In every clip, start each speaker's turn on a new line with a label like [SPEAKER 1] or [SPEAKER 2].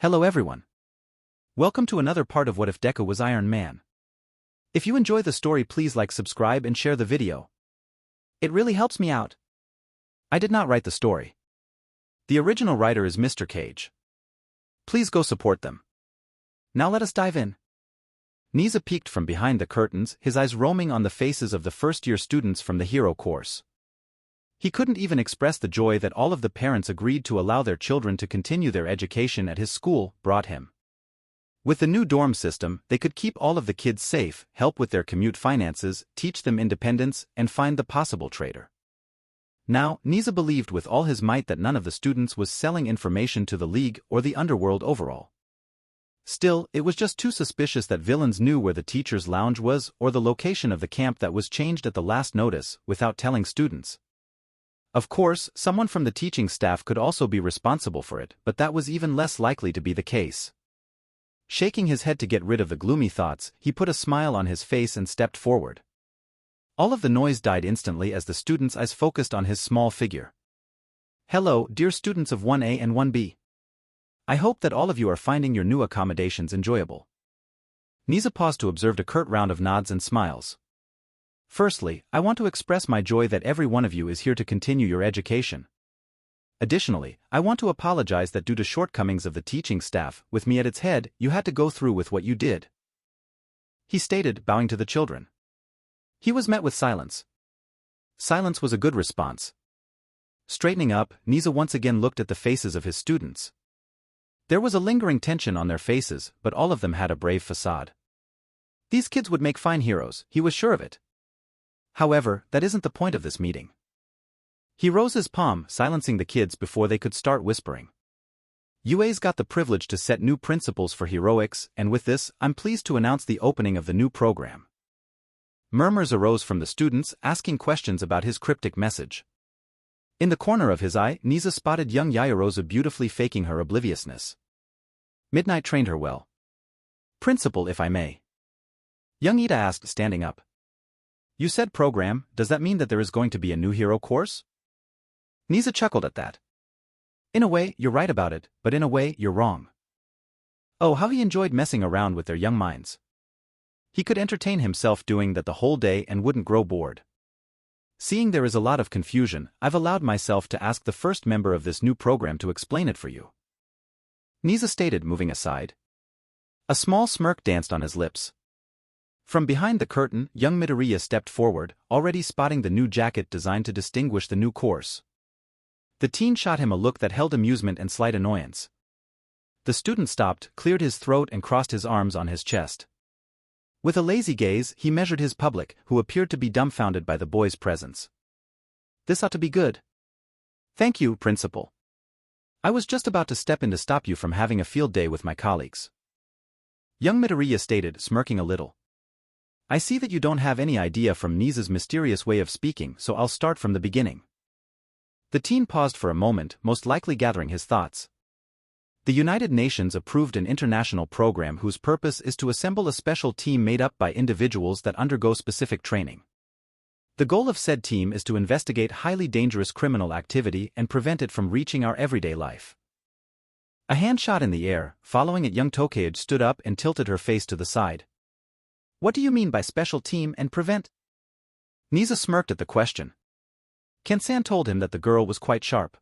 [SPEAKER 1] Hello everyone. Welcome to another part of What If Deku Was Iron Man. If you enjoy the story, please like, subscribe and share the video. It really helps me out. I did not write the story. The original writer is mrkage. Please go support them. Now let us dive in. Niza peeked from behind the curtains, his eyes roaming on the faces of the first-year students from the hero course. He couldn't even express the joy that all of the parents agreed to allow their children to continue their education at his school brought him. With the new dorm system, they could keep all of the kids safe, help with their commute finances, teach them independence, and find the possible traitor. Now, Niza believed with all his might that none of the students was selling information to the League or the underworld overall. Still, it was just too suspicious that villains knew where the teacher's lounge was or the location of the camp that was changed at the last notice without telling students. Of course, someone from the teaching staff could also be responsible for it, but that was even less likely to be the case. Shaking his head to get rid of the gloomy thoughts, he put a smile on his face and stepped forward. All of the noise died instantly as the students' eyes focused on his small figure. Hello, dear students of 1A and 1B. I hope that all of you are finding your new accommodations enjoyable. Niza paused to observe a curt round of nods and smiles. Firstly, I want to express my joy that every one of you is here to continue your education. Additionally, I want to apologize that due to shortcomings of the teaching staff, with me at its head, you had to go through with what you did. He stated, bowing to the children. He was met with silence. Silence was a good response. Straightening up, Niza once again looked at the faces of his students. There was a lingering tension on their faces, but all of them had a brave facade. These kids would make fine heroes, he was sure of it. However, that isn't the point of this meeting. He rose his palm, silencing the kids before they could start whispering. UA's got the privilege to set new principles for heroics, and with this, I'm pleased to announce the opening of the new program. Murmurs arose from the students, asking questions about his cryptic message. In the corner of his eye, Niza spotted young Yaoyorozu beautifully faking her obliviousness. Midnight trained her well. Principal, if I may. Young Ida asked, standing up. You said program, does that mean that there is going to be a new hero course? Niza chuckled at that. In a way, you're right about it, but in a way, you're wrong. Oh, how he enjoyed messing around with their young minds. He could entertain himself doing that the whole day and wouldn't grow bored. Seeing there is a lot of confusion, I've allowed myself to ask the first member of this new program to explain it for you. Niza stated, moving aside. A small smirk danced on his lips. From behind the curtain, young Midoriya stepped forward, already spotting the new jacket designed to distinguish the new course. The teen shot him a look that held amusement and slight annoyance. The student stopped, cleared his throat and crossed his arms on his chest. With a lazy gaze, he measured his public, who appeared to be dumbfounded by the boy's presence. This ought to be good. Thank you, Principal. I was just about to step in to stop you from having a field day with my colleagues. Young Midoriya stated, smirking a little. I see that you don't have any idea from Niza's mysterious way of speaking, so I'll start from the beginning. The teen paused for a moment, most likely gathering his thoughts. The United Nations approved an international program whose purpose is to assemble a special team made up by individuals that undergo specific training. The goal of said team is to investigate highly dangerous criminal activity and prevent it from reaching our everyday life. A hand shot in the air, following it young Tokage stood up and tilted her face to the side. What do you mean by special team and prevent? Niza smirked at the question. Ken-san told him that the girl was quite sharp.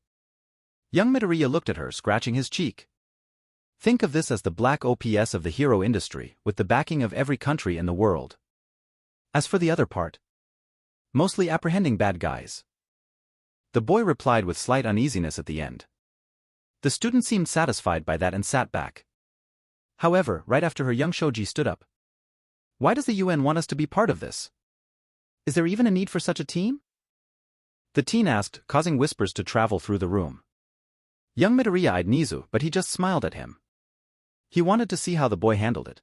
[SPEAKER 1] Young Midoriya looked at her, scratching his cheek. Think of this as the black ops of the hero industry, with the backing of every country in the world. As for the other part, mostly apprehending bad guys. The boy replied with slight uneasiness at the end. The student seemed satisfied by that and sat back. However, right after her, young Shoji stood up. Why does the UN want us to be part of this? Is there even a need for such a team? The teen asked, causing whispers to travel through the room. Young Midoriya eyed Nizu, but he just smiled at him. He wanted to see how the boy handled it.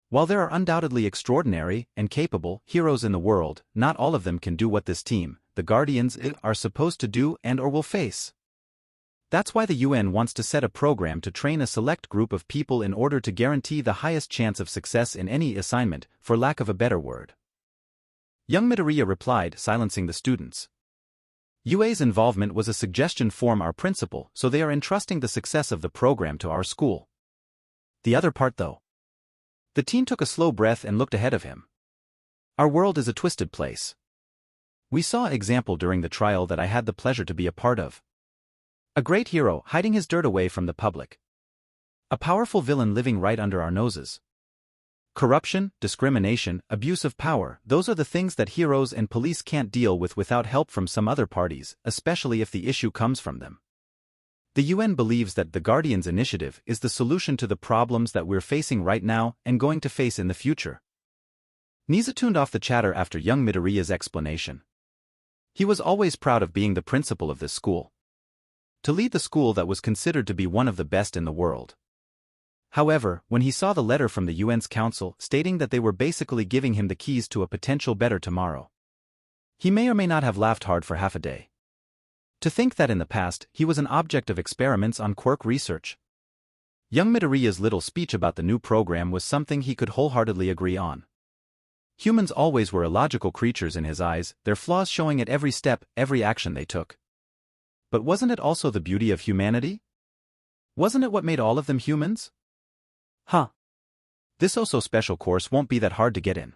[SPEAKER 1] While there are undoubtedly extraordinary and capable heroes in the world, not all of them can do what this team, the Guardians, are supposed to do and or will face. That's why the UN wants to set a program to train a select group of people in order to guarantee the highest chance of success in any assignment, for lack of a better word. Young Midoriya replied, silencing the students. UA's involvement was a suggestion from our principal, so they are entrusting the success of the program to our school. The other part though. The teen took a slow breath and looked ahead of him. Our world is a twisted place. We saw an example during the trial that I had the pleasure to be a part of. A great hero hiding his dirt away from the public. A powerful villain living right under our noses. Corruption, discrimination, abuse of power, those are the things that heroes and police can't deal with without help from some other parties, especially if the issue comes from them. The UN believes that the Guardians Initiative is the solution to the problems that we're facing right now and going to face in the future. Nisa tuned off the chatter after young Midoriya's explanation. He was always proud of being the principal of this school. To lead the school that was considered to be one of the best in the world. However, when he saw the letter from the UN's council stating that they were basically giving him the keys to a potential better tomorrow, he may or may not have laughed hard for half a day. To think that in the past, he was an object of experiments on quirk research. Young Midoriya's little speech about the new program was something he could wholeheartedly agree on. Humans always were illogical creatures in his eyes, their flaws showing at every step, every action they took. But wasn't it also the beauty of humanity? Wasn't it what made all of them humans? Huh. This oh-so-special course won't be that hard to get in.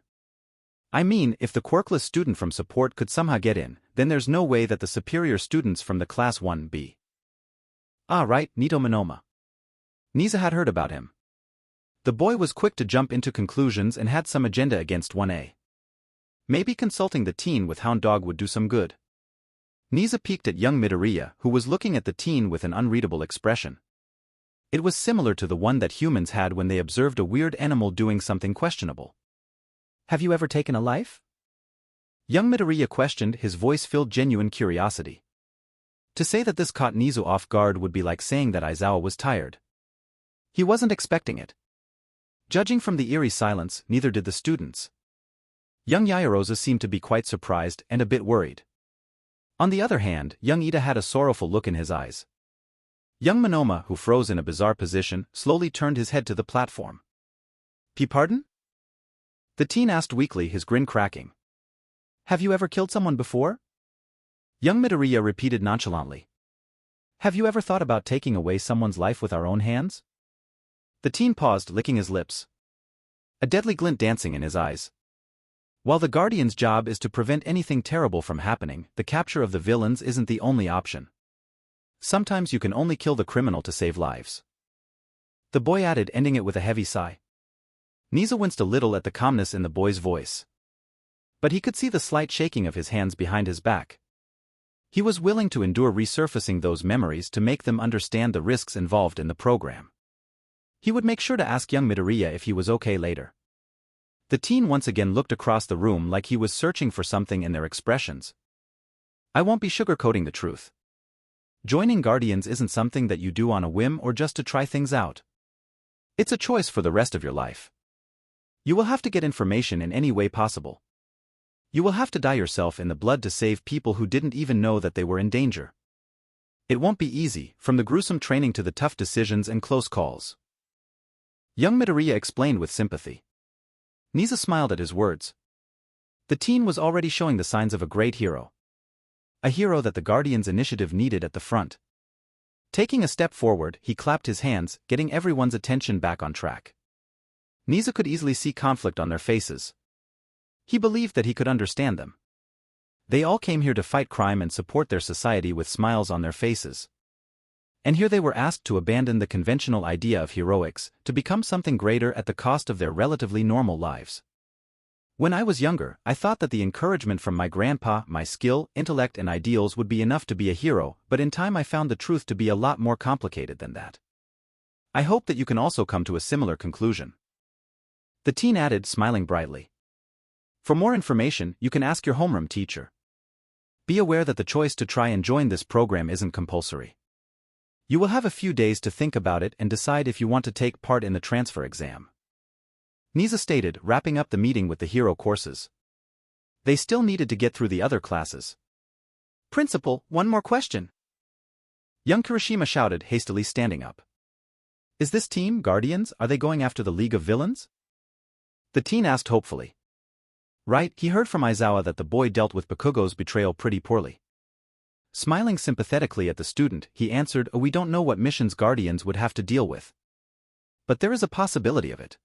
[SPEAKER 1] I mean, if the quirkless student from support could somehow get in, then there's no way that the superior students from the class 1B. Ah right, Nito Monoma. Nisa had heard about him. The boy was quick to jump into conclusions and had some agenda against 1A. Maybe consulting the teen with Hound Dog would do some good. Nisa peeked at young Midoriya, who was looking at the teen with an unreadable expression. It was similar to the one that humans had when they observed a weird animal doing something questionable. Have you ever taken a life? Young Midoriya questioned, his voice filled genuine curiosity. To say that this caught Nisa off guard would be like saying that Aizawa was tired. He wasn't expecting it. Judging from the eerie silence, neither did the students. Young Yayarosa seemed to be quite surprised and a bit worried. On the other hand, young Ida had a sorrowful look in his eyes. Young Monoma, who froze in a bizarre position, slowly turned his head to the platform. Pardon? The teen asked weakly, his grin cracking. Have you ever killed someone before? Young Midoriya repeated nonchalantly. Have you ever thought about taking away someone's life with our own hands? The teen paused, licking his lips. A deadly glint dancing in his eyes. While the Guardian's job is to prevent anything terrible from happening, the capture of the villains isn't the only option. Sometimes you can only kill the criminal to save lives. The boy added, ending it with a heavy sigh. Nisa winced a little at the calmness in the boy's voice. But he could see the slight shaking of his hands behind his back. He was willing to endure resurfacing those memories to make them understand the risks involved in the program. He would make sure to ask young Midoriya if he was okay later. The teen once again looked across the room like he was searching for something in their expressions. I won't be sugarcoating the truth. Joining Guardians isn't something that you do on a whim or just to try things out. It's a choice for the rest of your life. You will have to get information in any way possible. You will have to dye yourself in the blood to save people who didn't even know that they were in danger. It won't be easy, from the gruesome training to the tough decisions and close calls. Young Midoriya explained with sympathy. Nisa smiled at his words. The teen was already showing the signs of a great hero. A hero that the Guardians Initiative needed at the front. Taking a step forward, he clapped his hands, getting everyone's attention back on track. Nisa could easily see conflict on their faces. He believed that he could understand them. They all came here to fight crime and support their society with smiles on their faces. And here they were asked to abandon the conventional idea of heroics, to become something greater at the cost of their relatively normal lives. When I was younger, I thought that the encouragement from my grandpa, my skill, intellect and ideals would be enough to be a hero, but in time I found the truth to be a lot more complicated than that. I hope that you can also come to a similar conclusion. The teen added, smiling brightly. For more information, you can ask your homeroom teacher. Be aware that the choice to try and join this program isn't compulsory. You will have a few days to think about it and decide if you want to take part in the transfer exam. Nisa stated, wrapping up the meeting with the hero courses. They still needed to get through the other classes. Principal, one more question. Young Kirishima shouted, hastily standing up. Is this team, Guardians, are they going after the League of Villains? The teen asked hopefully. Right, he heard from Aizawa that the boy dealt with Bakugo's betrayal pretty poorly. Smiling sympathetically at the student, he answered, "Oh, we don't know what missions guardians would have to deal with. But there is a possibility of it."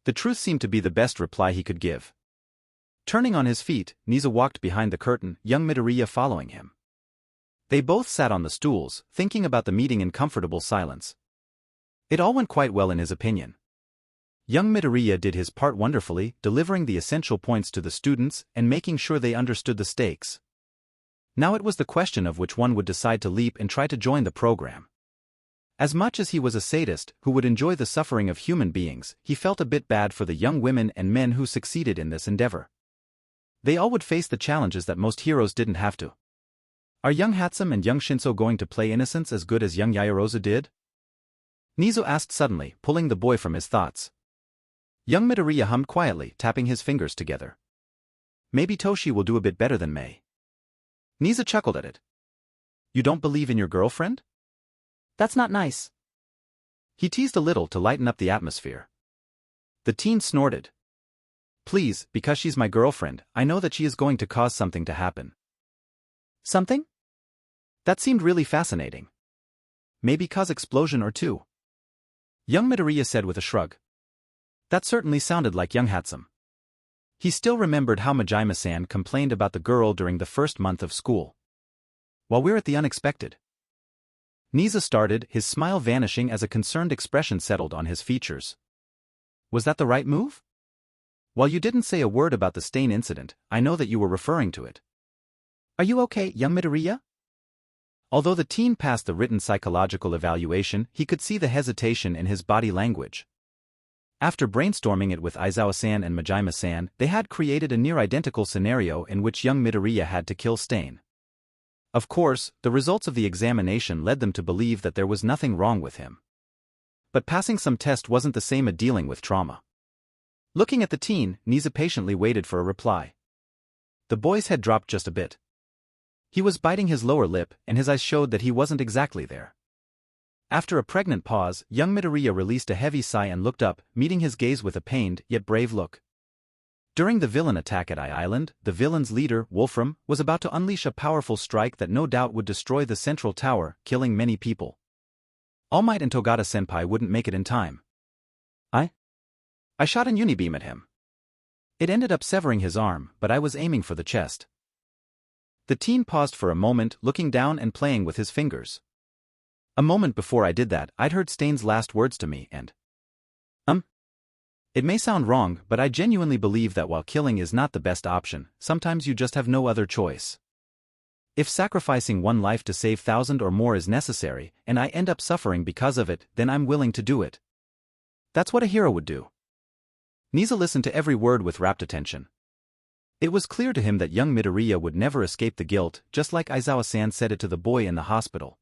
[SPEAKER 1] The truth seemed to be the best reply he could give. Turning on his feet, Niza walked behind the curtain, young Midoriya following him. They both sat on the stools, thinking about the meeting in comfortable silence. It all went quite well in his opinion. Young Midoriya did his part wonderfully, delivering the essential points to the students and making sure they understood the stakes. Now it was the question of which one would decide to leap and try to join the program. As much as he was a sadist who would enjoy the suffering of human beings, he felt a bit bad for the young women and men who succeeded in this endeavor. They all would face the challenges that most heroes didn't have to. Are young Hatsum and young Shinso going to play innocence as good as young Yaoyorozu did? Nizo asked suddenly, pulling the boy from his thoughts. Young Midoriya hummed quietly, tapping his fingers together. Maybe Toshi will do a bit better than Mei. Niza chuckled at it. You don't believe in your girlfriend? That's not nice. He teased a little to lighten up the atmosphere. The teen snorted. Please, because she's my girlfriend, I know that she is going to cause something to happen. Something? That seemed really fascinating. Maybe cause explosion or two. Young Midoriya said with a shrug. That certainly sounded like young Hatsum. He still remembered how Majima-san complained about the girl during the first month of school. While we're at the unexpected. Niza started, his smile vanishing as a concerned expression settled on his features. Was that the right move? While you didn't say a word about the stain incident, I know that you were referring to it. Are you okay, young Midoriya? Although the teen passed the written psychological evaluation, he could see the hesitation in his body language. After brainstorming it with Aizawa-san and Majima-san, they had created a near-identical scenario in which young Midoriya had to kill Stain. Of course, the results of the examination led them to believe that there was nothing wrong with him. But passing some test wasn't the same as dealing with trauma. Looking at the teen, Niza patiently waited for a reply. The boy's head dropped just a bit. He was biting his lower lip, and his eyes showed that he wasn't exactly there. After a pregnant pause, young Midoriya released a heavy sigh and looked up, meeting his gaze with a pained, yet brave look. During the villain attack at Island, the villain's leader, Wolfram, was about to unleash a powerful strike that no doubt would destroy the central tower, killing many people. All Might and Togata-senpai wouldn't make it in time. I shot an unibeam at him. It ended up severing his arm, but I was aiming for the chest. The teen paused for a moment, looking down and playing with his fingers. A moment before I did that, I'd heard Stain's last words to me and... It may sound wrong, but I genuinely believe that while killing is not the best option, sometimes you just have no other choice. If sacrificing one life to save 1,000 or more is necessary, and I end up suffering because of it, then I'm willing to do it. That's what a hero would do. Niza listened to every word with rapt attention. It was clear to him that young Midoriya would never escape the guilt, just like Aizawa-san said it to the boy in the hospital.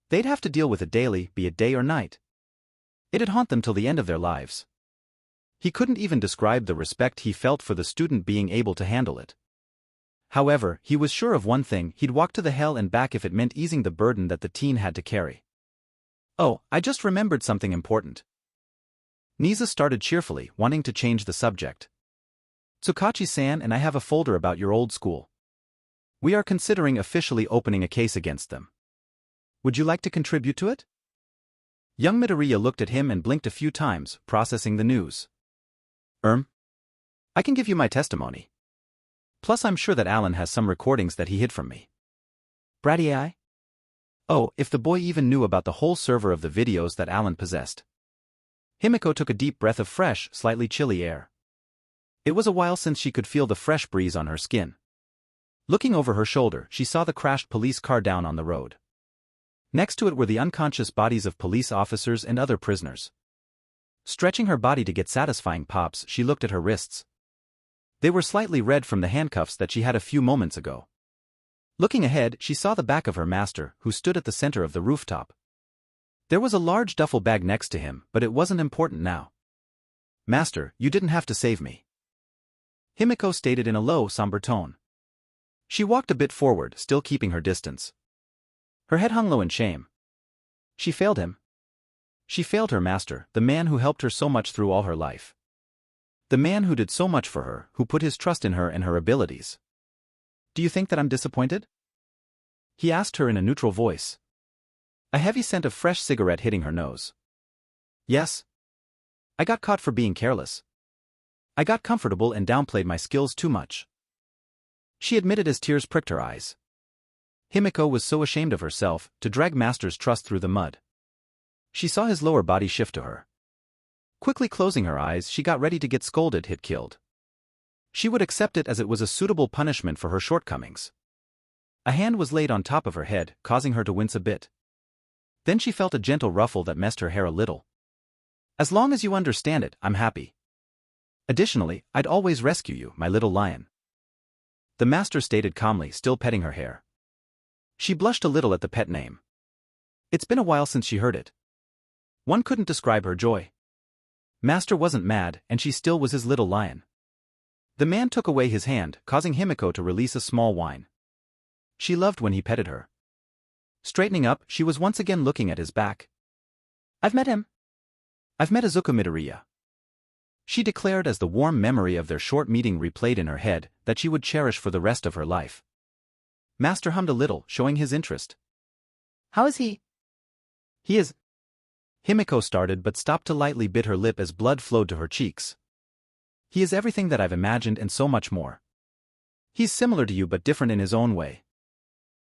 [SPEAKER 1] They'd have to deal with it daily, be it day or night. It'd haunt them till the end of their lives. He couldn't even describe the respect he felt for the student being able to handle it. However, he was sure of one thing: he'd walk to the hell and back if it meant easing the burden that the teen had to carry. Oh, I just remembered something important. Niza started cheerfully, wanting to change the subject. Tsukachi-san and I have a folder about your old school. We are considering officially opening a case against them. Would you like to contribute to it? Young Midoriya looked at him and blinked a few times, processing the news. I can give you my testimony. Plus I'm sure that Alan has some recordings that he hid from me. Bratty AI? Oh, if the boy even knew about the whole server of the videos that Alan possessed. Himiko took a deep breath of fresh, slightly chilly air. It was a while since she could feel the fresh breeze on her skin. Looking over her shoulder, she saw the crashed police car down on the road. Next to it were the unconscious bodies of police officers and other prisoners. Stretching her body to get satisfying pops, she looked at her wrists. They were slightly red from the handcuffs that she had a few moments ago. Looking ahead, she saw the back of her master, who stood at the center of the rooftop. There was a large duffel bag next to him, but it wasn't important now. Master, you didn't have to save me. Himiko stated in a low, somber tone. She walked a bit forward, still keeping her distance. Her head hung low in shame. She failed him. She failed her master, the man who helped her so much through all her life. The man who did so much for her, who put his trust in her and her abilities. Do you think that I'm disappointed? He asked her in a neutral voice. A heavy scent of fresh cigarette hitting her nose. Yes. I got caught for being careless. I got comfortable and downplayed my skills too much. She admitted as tears pricked her eyes. Himiko was so ashamed of herself to drag Master's trust through the mud. She saw his lower body shift to her. Quickly closing her eyes, she got ready to get scolded, hit, killed. She would accept it as it was a suitable punishment for her shortcomings. A hand was laid on top of her head, causing her to wince a bit. Then she felt a gentle ruffle that messed her hair a little. As long as you understand it, I'm happy. Additionally, I'd always rescue you, my little lion. The Master stated calmly, still petting her hair. She blushed a little at the pet name. It's been a while since she heard it. One couldn't describe her joy. Master wasn't mad, and she still was his little lion. The man took away his hand, causing Himiko to release a small whine. She loved when he petted her. Straightening up, she was once again looking at his back. I've met him. I've met Izuku Midoriya. She declared as the warm memory of their short meeting replayed in her head that she would cherish for the rest of her life. Master hummed a little, showing his interest. How is he? He is. Himiko started but stopped to lightly bit her lip as blood flowed to her cheeks. He is everything that I've imagined and so much more. He's similar to you but different in his own way.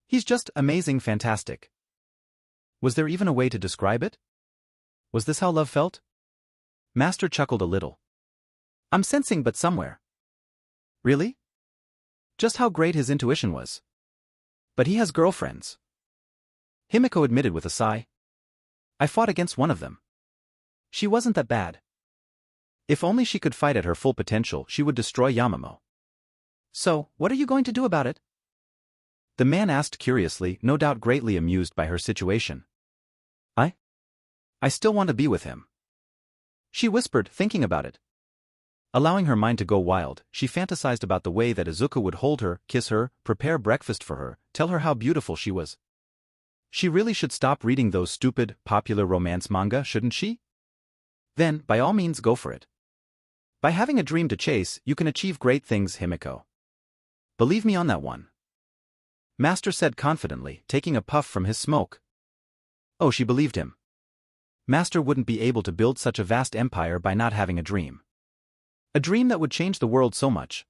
[SPEAKER 1] He's just amazing, fantastic. Was there even a way to describe it? Was this how love felt? Master chuckled a little. I'm sensing but somewhere. Really? Just how great his intuition was. But he has girlfriends. Himiko admitted with a sigh. I fought against one of them. She wasn't that bad. If only she could fight at her full potential, she would destroy Yamamo. So, what are you going to do about it? The man asked curiously, no doubt greatly amused by her situation. I still want to be with him. She whispered, thinking about it. Allowing her mind to go wild, she fantasized about the way that Izuku would hold her, kiss her, prepare breakfast for her, tell her how beautiful she was. She really should stop reading those stupid, popular romance manga, shouldn't she? Then, by all means, go for it. By having a dream to chase, you can achieve great things, Himiko. Believe me on that one. Master said confidently, taking a puff from his smoke. Oh, she believed him. Master wouldn't be able to build such a vast empire by not having a dream. A dream that would change the world so much.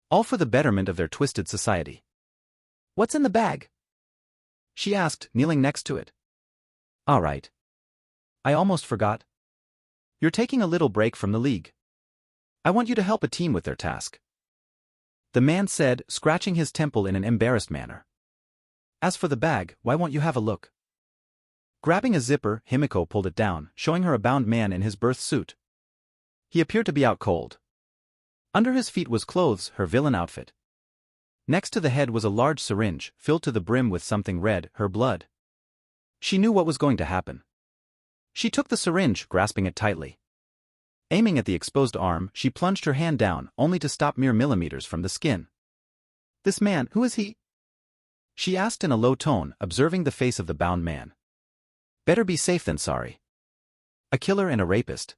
[SPEAKER 1] All for the betterment of their twisted society. What's in the bag? She asked, kneeling next to it. All right. I almost forgot. You're taking a little break from the league. I want you to help a team with their task. The man said, scratching his temple in an embarrassed manner. As for the bag, why won't you have a look? Grabbing a zipper, Himiko pulled it down, showing her a bound man in his birth suit. He appeared to be out cold. Under his feet was clothes, her villain outfit. Next to the head was a large syringe, filled to the brim with something red, her blood. She knew what was going to happen. She took the syringe, grasping it tightly. Aiming at the exposed arm, she plunged her hand down, only to stop mere millimeters from the skin. This man, who is he? She asked in a low tone, observing the face of the bound man. Better be safe than sorry. A killer and a rapist.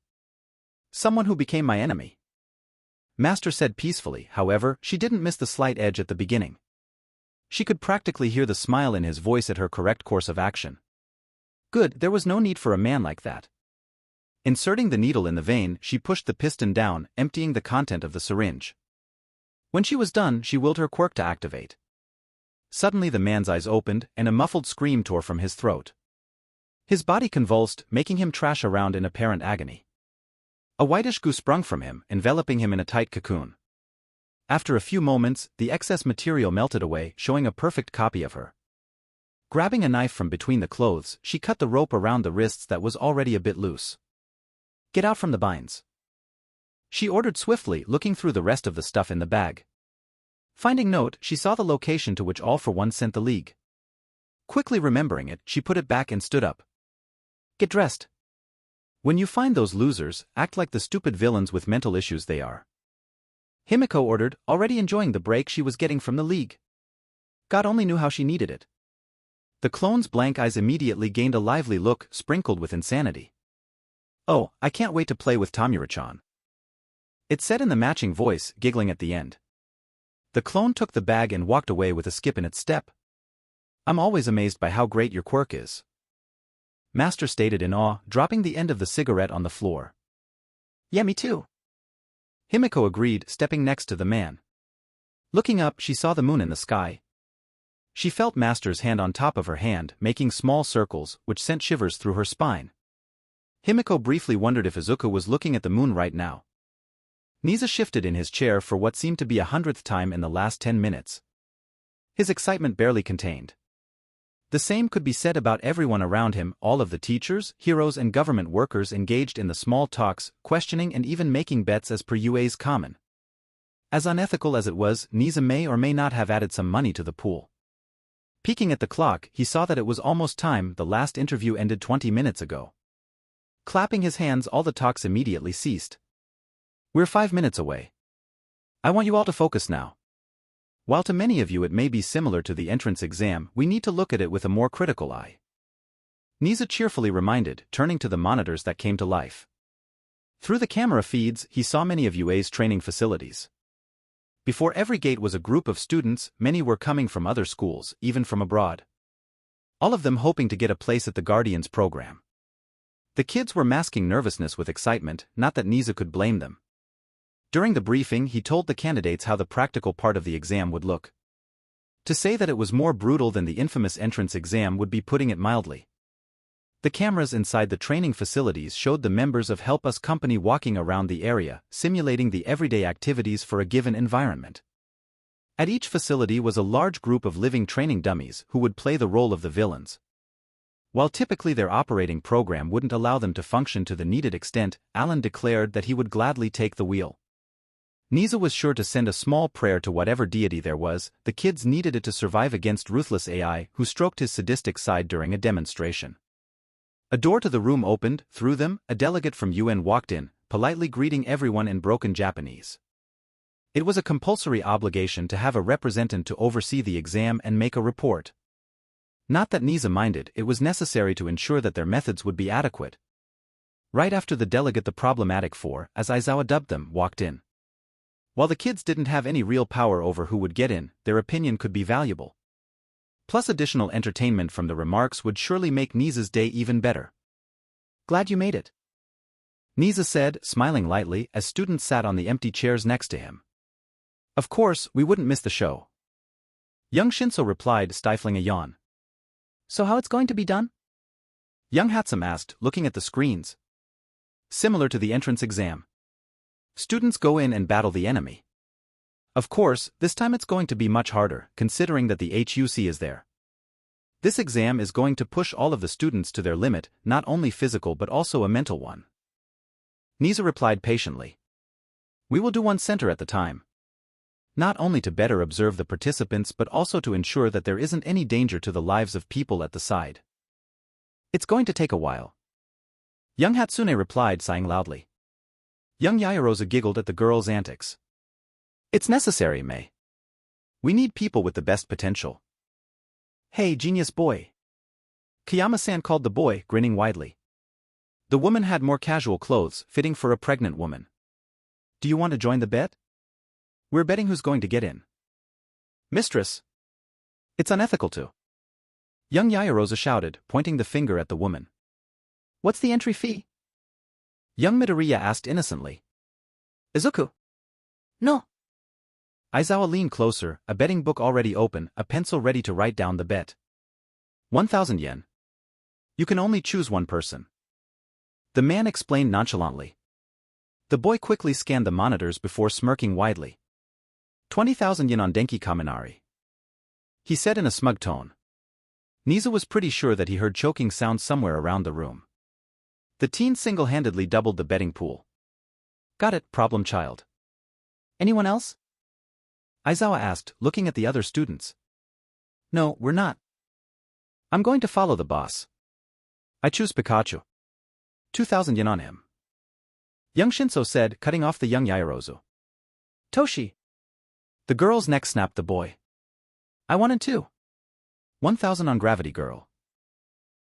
[SPEAKER 1] Someone who became my enemy. Master said peacefully, however, she didn't miss the slight edge at the beginning. She could practically hear the smile in his voice at her correct course of action. Good, there was no need for a man like that. Inserting the needle in the vein, she pushed the piston down, emptying the content of the syringe. When she was done, she willed her quirk to activate. Suddenly the man's eyes opened, and a muffled scream tore from his throat. His body convulsed, making him trash around in apparent agony. A whitish goo sprung from him, enveloping him in a tight cocoon. After a few moments, the excess material melted away, showing a perfect copy of her. Grabbing a knife from between the clothes, she cut the rope around the wrists that was already a bit loose. Get out from the binds. She ordered swiftly, looking through the rest of the stuff in the bag. Finding note, she saw the location to which All for One sent the league. Quickly remembering it, she put it back and stood up. Get dressed. When you find those losers, act like the stupid villains with mental issues they are. Himiko ordered, already enjoying the break she was getting from the league. God only knew how she needed it. The clone's blank eyes immediately gained a lively look, sprinkled with insanity. Oh, I can't wait to play with Tomura-chan. It said in the matching voice, giggling at the end. The clone took the bag and walked away with a skip in its step. I'm always amazed by how great your quirk is. Master stated in awe, dropping the end of the cigarette on the floor.
[SPEAKER 2] Yeah, me too.
[SPEAKER 1] Himiko agreed, stepping next to the man. Looking up, she saw the moon in the sky. She felt Master's hand on top of her hand, making small circles, which sent shivers through her spine. Himiko briefly wondered if Izuku was looking at the moon right now. Niza shifted in his chair for what seemed to be 100th time in the last 10 minutes. His excitement barely contained. The same could be said about everyone around him, all of the teachers, heroes and government workers engaged in the small talks, questioning and even making bets as per UA's common. As unethical as it was, Niza may or may not have added some money to the pool. Peeking at the clock, he saw that it was almost time. The last interview ended 20 minutes ago. Clapping his hands, all the talks immediately ceased. We're 5 minutes away. I want you all to focus now. While to many of you it may be similar to the entrance exam, we need to look at it with a more critical eye. Niza cheerfully reminded, turning to the monitors that came to life. Through the camera feeds, he saw many of UA's training facilities. Before every gate was a group of students, many were coming from other schools, even from abroad. All of them hoping to get a place at the Guardians program. The kids were masking nervousness with excitement, not that Niza could blame them. During the briefing, he told the candidates how the practical part of the exam would look. To say that it was more brutal than the infamous entrance exam would be putting it mildly. The cameras inside the training facilities showed the members of Help Us Company walking around the area, simulating the everyday activities for a given environment. At each facility was a large group of living training dummies who would play the role of the villains. While typically their operating program wouldn't allow them to function to the needed extent, Alan declared that he would gladly take the wheel. Niza was sure to send a small prayer to whatever deity there was. The kids needed it to survive against ruthless AI who stroked his sadistic side during a demonstration. A door to the room opened. Through them, a delegate from UN walked in, politely greeting everyone in broken Japanese. It was a compulsory obligation to have a representative to oversee the exam and make a report. Not that Niza minded, it was necessary to ensure that their methods would be adequate. Right after the delegate, the problematic four, as Aizawa dubbed them, walked in. While the kids didn't have any real power over who would get in, their opinion could be valuable. Plus additional entertainment from the remarks would surely make Niza's day even better.
[SPEAKER 2] Glad you made it.
[SPEAKER 1] Niza said, smiling lightly, as students sat on the empty chairs next to him. Of course, we wouldn't miss the show. Young Shinso replied, stifling a yawn.
[SPEAKER 2] So how it's going to be done?
[SPEAKER 1] Young Hatsum asked, looking at the screens. Similar to the entrance exam. Students go in and battle the enemy. Of course, this time it's going to be much harder, considering that the HUC is there. This exam is going to push all of the students to their limit, not only physical but also a mental one. Niza replied patiently. We will do one center at the time. Not only to better observe the participants but also to ensure that there isn't any danger to the lives of people at the side. It's going to take a while. Young Hatsune replied, sighing loudly. Young Yayarosa giggled at the girl's antics. It's necessary, May. We need people with the best potential. Hey, genius boy. Kiyama-san called the boy, grinning widely. The woman had more casual clothes, fitting for a pregnant woman. Do you want to join the bet? We're betting who's going to get in. Mistress. It's unethical to. Young Yayarosa shouted, pointing the finger at the woman.
[SPEAKER 2] What's the entry fee?
[SPEAKER 1] Young Midoriya asked innocently.
[SPEAKER 2] Izuku. No.
[SPEAKER 1] Aizawa leaned closer, a betting book already open, a pencil ready to write down the bet. 1,000 yen. You can only choose one person. The man explained nonchalantly. The boy quickly scanned the monitors before smirking widely. 20,000 yen on Denki Kaminari. He said in a smug tone. Niza was pretty sure that he heard choking sounds somewhere around the room. The teen single-handedly doubled the betting pool. Got it, problem child.
[SPEAKER 2] Anyone else?
[SPEAKER 1] Aizawa asked, looking at the other students. No, we're not. I'm going to follow the boss. I choose Pikachu. 2,000 yen on him. Young Shinso said, cutting off the young Yayarozu.
[SPEAKER 2] Toshi.
[SPEAKER 1] The girl's neck snapped the boy. I wanted too. 1,000 on Gravity Girl.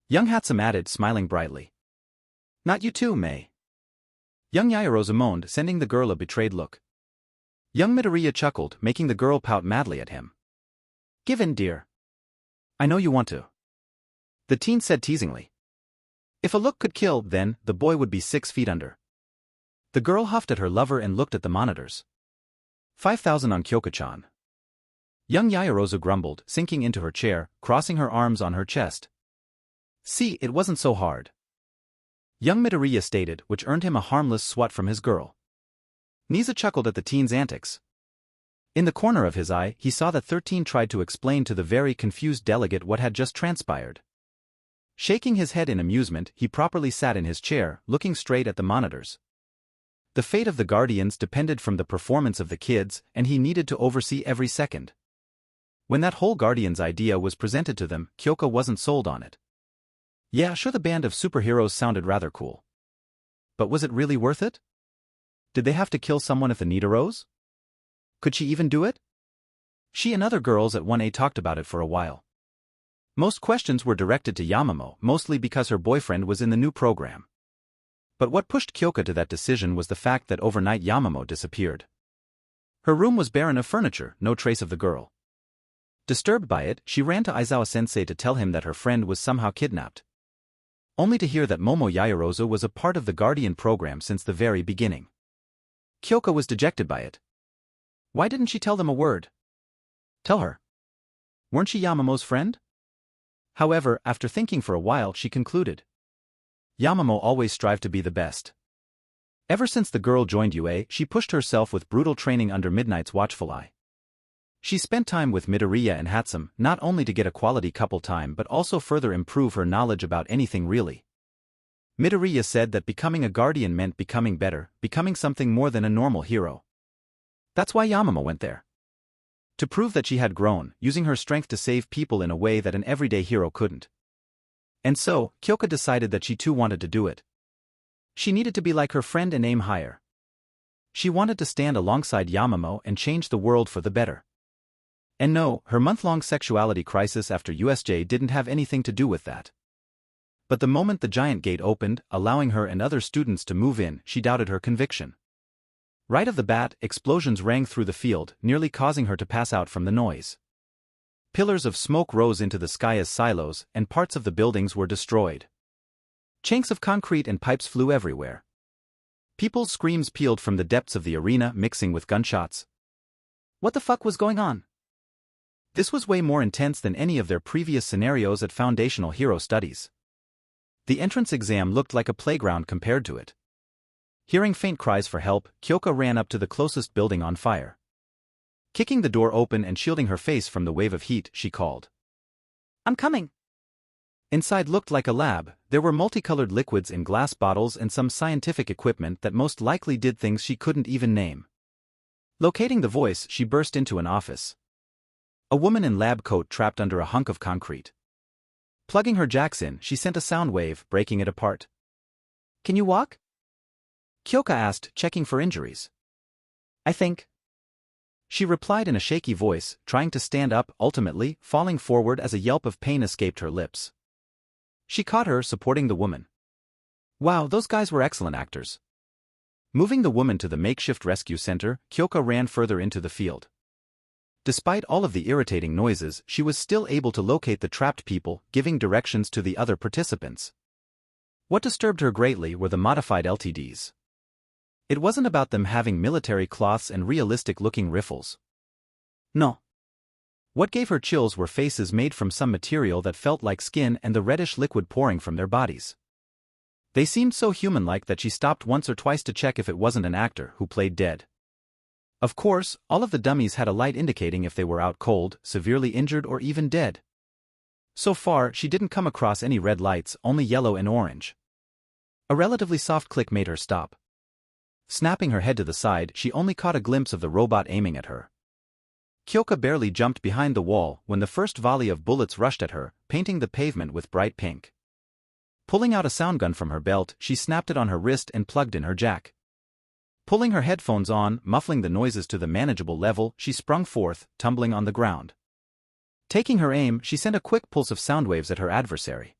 [SPEAKER 1] Young Hatsum added, smiling brightly. Not you too, May. Young Yayarosa moaned, sending the girl a betrayed look. Young Midoriya chuckled, making the girl pout madly at him.
[SPEAKER 2] Give in, dear.
[SPEAKER 1] I know you want to. The teen said teasingly. If a look could kill, then the boy would be 6 feet under. The girl huffed at her lover and looked at the monitors. 5,000 on Kyoka-chan. Young Yaoyorozu grumbled, sinking into her chair, crossing her arms on her chest. See, it wasn't so hard. Young Midoriya stated, which earned him a harmless swat from his girl. Niza chuckled at the teen's antics. In the corner of his eye, he saw that 13 tried to explain to the very confused delegate what had just transpired. Shaking his head in amusement, he properly sat in his chair, looking straight at the monitors. The fate of the Guardians depended from the performance of the kids, and he needed to oversee every second. When that whole Guardians idea was presented to them, Kyoka wasn't sold on it. Yeah, sure, the band of superheroes sounded rather cool. But was it really worth it? Did they have to kill someone if the need arose? Could she even do it? She and other girls at 1A talked about it for a while. Most questions were directed to Yamamo, mostly because her boyfriend was in the new program. But what pushed Kyoka to that decision was the fact that overnight Yamamo disappeared. Her room was barren of furniture, no trace of the girl. Disturbed by it, she ran to Aizawa-sensei to tell him that her friend was somehow kidnapped. Only to hear that Momo Yaoyorozu was a part of the Guardian program since the very beginning. Kyoka was dejected by it. Why didn't she tell them a word? Tell her. Weren't she Yamamo's friend? However, after thinking for a while, she concluded. Yamamo always strived to be the best. Ever since the girl joined UA, she pushed herself with brutal training under Midnight's watchful eye. She spent time with Midoriya and Hatsum, not only to get a quality couple time but also further improve her knowledge about anything really. Midoriya said that becoming a guardian meant becoming better, becoming something more than a normal hero. That's why Yamamo went there. To prove that she had grown, using her strength to save people in a way that an everyday hero couldn't. And so, Kyoka decided that she too wanted to do it. She needed to be like her friend and aim higher. She wanted to stand alongside Yamamo and change the world for the better. And no, her month-long sexuality crisis after USJ didn't have anything to do with that. But the moment the giant gate opened, allowing her and other students to move in, she doubted her conviction. Right off the bat, explosions rang through the field, nearly causing her to pass out from the noise. Pillars of smoke rose into the sky as silos, and parts of the buildings were destroyed. Chunks of concrete and pipes flew everywhere. People's screams pealed from the depths of the arena, mixing with gunshots.
[SPEAKER 2] What the fuck was going on?
[SPEAKER 1] This was way more intense than any of their previous scenarios at Foundational Hero Studies. The entrance exam looked like a playground compared to it. Hearing faint cries for help, Kyoka ran up to the closest building on fire. Kicking the door open and shielding her face from the wave of heat, she called.
[SPEAKER 2] I'm coming.
[SPEAKER 1] Inside looked like a lab. There were multicolored liquids in glass bottles and some scientific equipment that most likely did things she couldn't even name. Locating the voice, she burst into an office. A woman in lab coat trapped under a hunk of concrete. Plugging her jacks in, she sent a sound wave, breaking it apart.
[SPEAKER 2] Can you walk?
[SPEAKER 1] Kyoka asked, checking for injuries.
[SPEAKER 2] I think.
[SPEAKER 1] She replied in a shaky voice, trying to stand up, ultimately, falling forward as a yelp of pain escaped her lips. She caught her, supporting the woman. Wow, those guys were excellent actors. Moving the woman to the makeshift rescue center, Kyoka ran further into the field. Despite all of the irritating noises, she was still able to locate the trapped people, giving directions to the other participants. What disturbed her greatly were the modified LTDs. It wasn't about them having military cloths and realistic-looking riffles. No. What gave her chills were faces made from some material that felt like skin and the reddish liquid pouring from their bodies. They seemed so human-like that she stopped once or twice to check if it wasn't an actor who played dead. Of course, all of the dummies had a light indicating if they were out cold, severely injured or even dead. So far, she didn't come across any red lights, only yellow and orange. A relatively soft click made her stop. Snapping her head to the side, she only caught a glimpse of the robot aiming at her. Kyoka barely jumped behind the wall when the first volley of bullets rushed at her, painting the pavement with bright pink. Pulling out a sound gun from her belt, she snapped it on her wrist and plugged in her jack. Pulling her headphones on, muffling the noises to the manageable level, she sprung forth, tumbling on the ground. Taking her aim, she sent a quick pulse of sound waves at her adversary.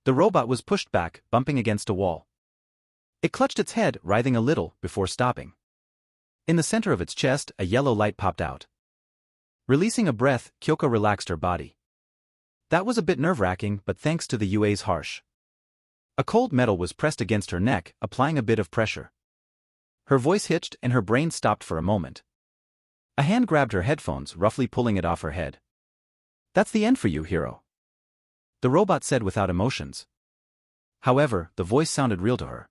[SPEAKER 1] The robot was pushed back, bumping against a wall. It clutched its head, writhing a little, before stopping. In the center of its chest, a yellow light popped out. Releasing a breath, Kyoka relaxed her body. That was a bit nerve-wracking, but thanks to the UA's harsh. A cold metal was pressed against her neck, applying a bit of pressure. Her voice hitched and her brain stopped for a moment. A hand grabbed her headphones, roughly pulling it off her head. "That's the end for you, hero," the robot said without emotions. However, the voice sounded real to her.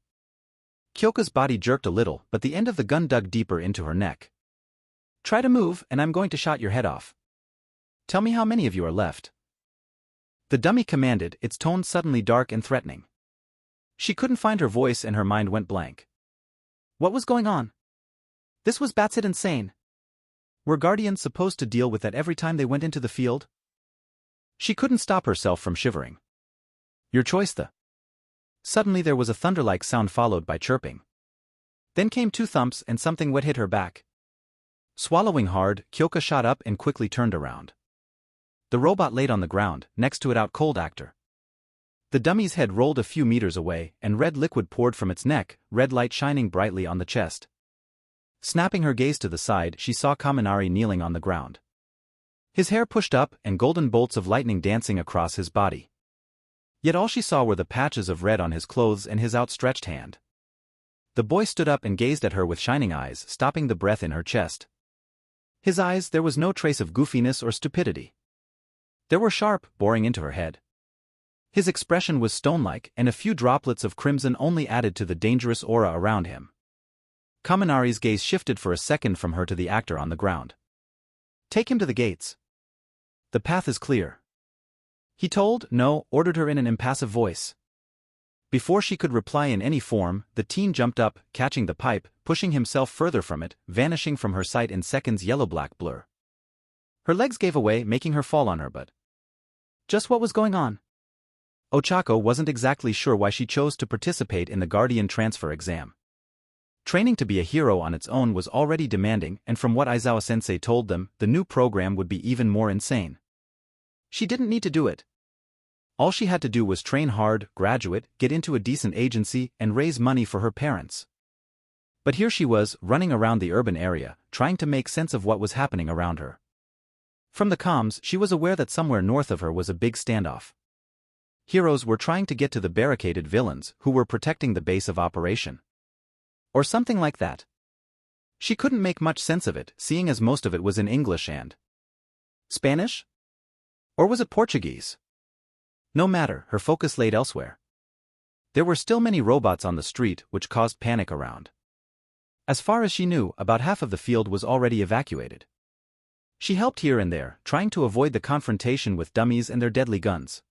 [SPEAKER 1] Kyoka's body jerked a little, but the end of the gun dug deeper into her neck. "Try to move, and I'm going to shot your head off. Tell me how many of you are left." The dummy commanded, its tone suddenly dark and threatening. She couldn't find her voice and her mind went blank. What was going on? This was batshit insane. Were Guardians supposed to deal with that every time they went into the field? She couldn't stop herself from shivering. "Your choice, the..." Suddenly there was a thunder-like sound followed by chirping. Then came two thumps and something wet hit her back. Swallowing hard, Kyoka shot up and quickly turned around. The robot laid on the ground, next to it out cold actor. The dummy's head rolled a few meters away, and red liquid poured from its neck, red light shining brightly on the chest. Snapping her gaze to the side, she saw Kaminari kneeling on the ground. His hair pushed up and golden bolts of lightning dancing across his body. Yet all she saw were the patches of red on his clothes and his outstretched hand. The boy stood up and gazed at her with shining eyes, stopping the breath in her chest. His eyes, there was no trace of goofiness or stupidity. They were sharp, boring into her head. His expression was stone-like, and a few droplets of crimson only added to the dangerous aura around him. Kaminari's gaze shifted for a second from her to the actor on the ground. "Take him to the gates. The path is clear," he ordered her in an impassive voice. Before she could reply in any form, the teen jumped up, catching the pipe, pushing himself further from it, vanishing from her sight in seconds' yellow-black blur. Her legs gave away, making her fall on her butt. Just what was going on? Ochako wasn't exactly sure why she chose to participate in the Guardian transfer exam. Training to be a hero on its own was already demanding, and from what Aizawa-sensei told them, the new program would be even more insane. She didn't need to do it. All she had to do was train hard, graduate, get into a decent agency, and raise money for her parents. But here she was, running around the urban area, trying to make sense of what was happening around her. From the comms, she was aware that somewhere north of her was a big standoff. Heroes were trying to get to the barricaded villains, who were protecting the base of operation. Or something like that. She couldn't make much sense of it, seeing as most of it was in English and Spanish? Or was it Portuguese? No matter, her focus laid elsewhere. There were still many robots on the street, which caused panic around. As far as she knew, about half of the field was already evacuated. She helped here and there, trying to avoid the confrontation with dummies and their deadly guns.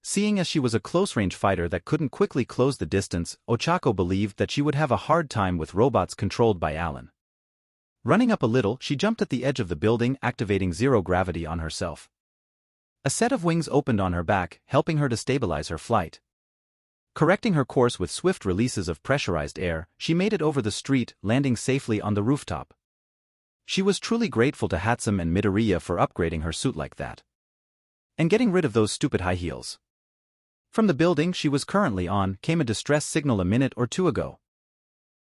[SPEAKER 1] Seeing as she was a close-range fighter that couldn't quickly close the distance, Ochako believed that she would have a hard time with robots controlled by Alan. Running up a little, she jumped at the edge of the building, activating zero gravity on herself. A set of wings opened on her back, helping her to stabilize her flight. Correcting her course with swift releases of pressurized air, she made it over the street, landing safely on the rooftop. She was truly grateful to Hatsum and Midoriya for upgrading her suit like that. And getting rid of those stupid high heels. From the building she was currently on came a distress signal a minute or two ago.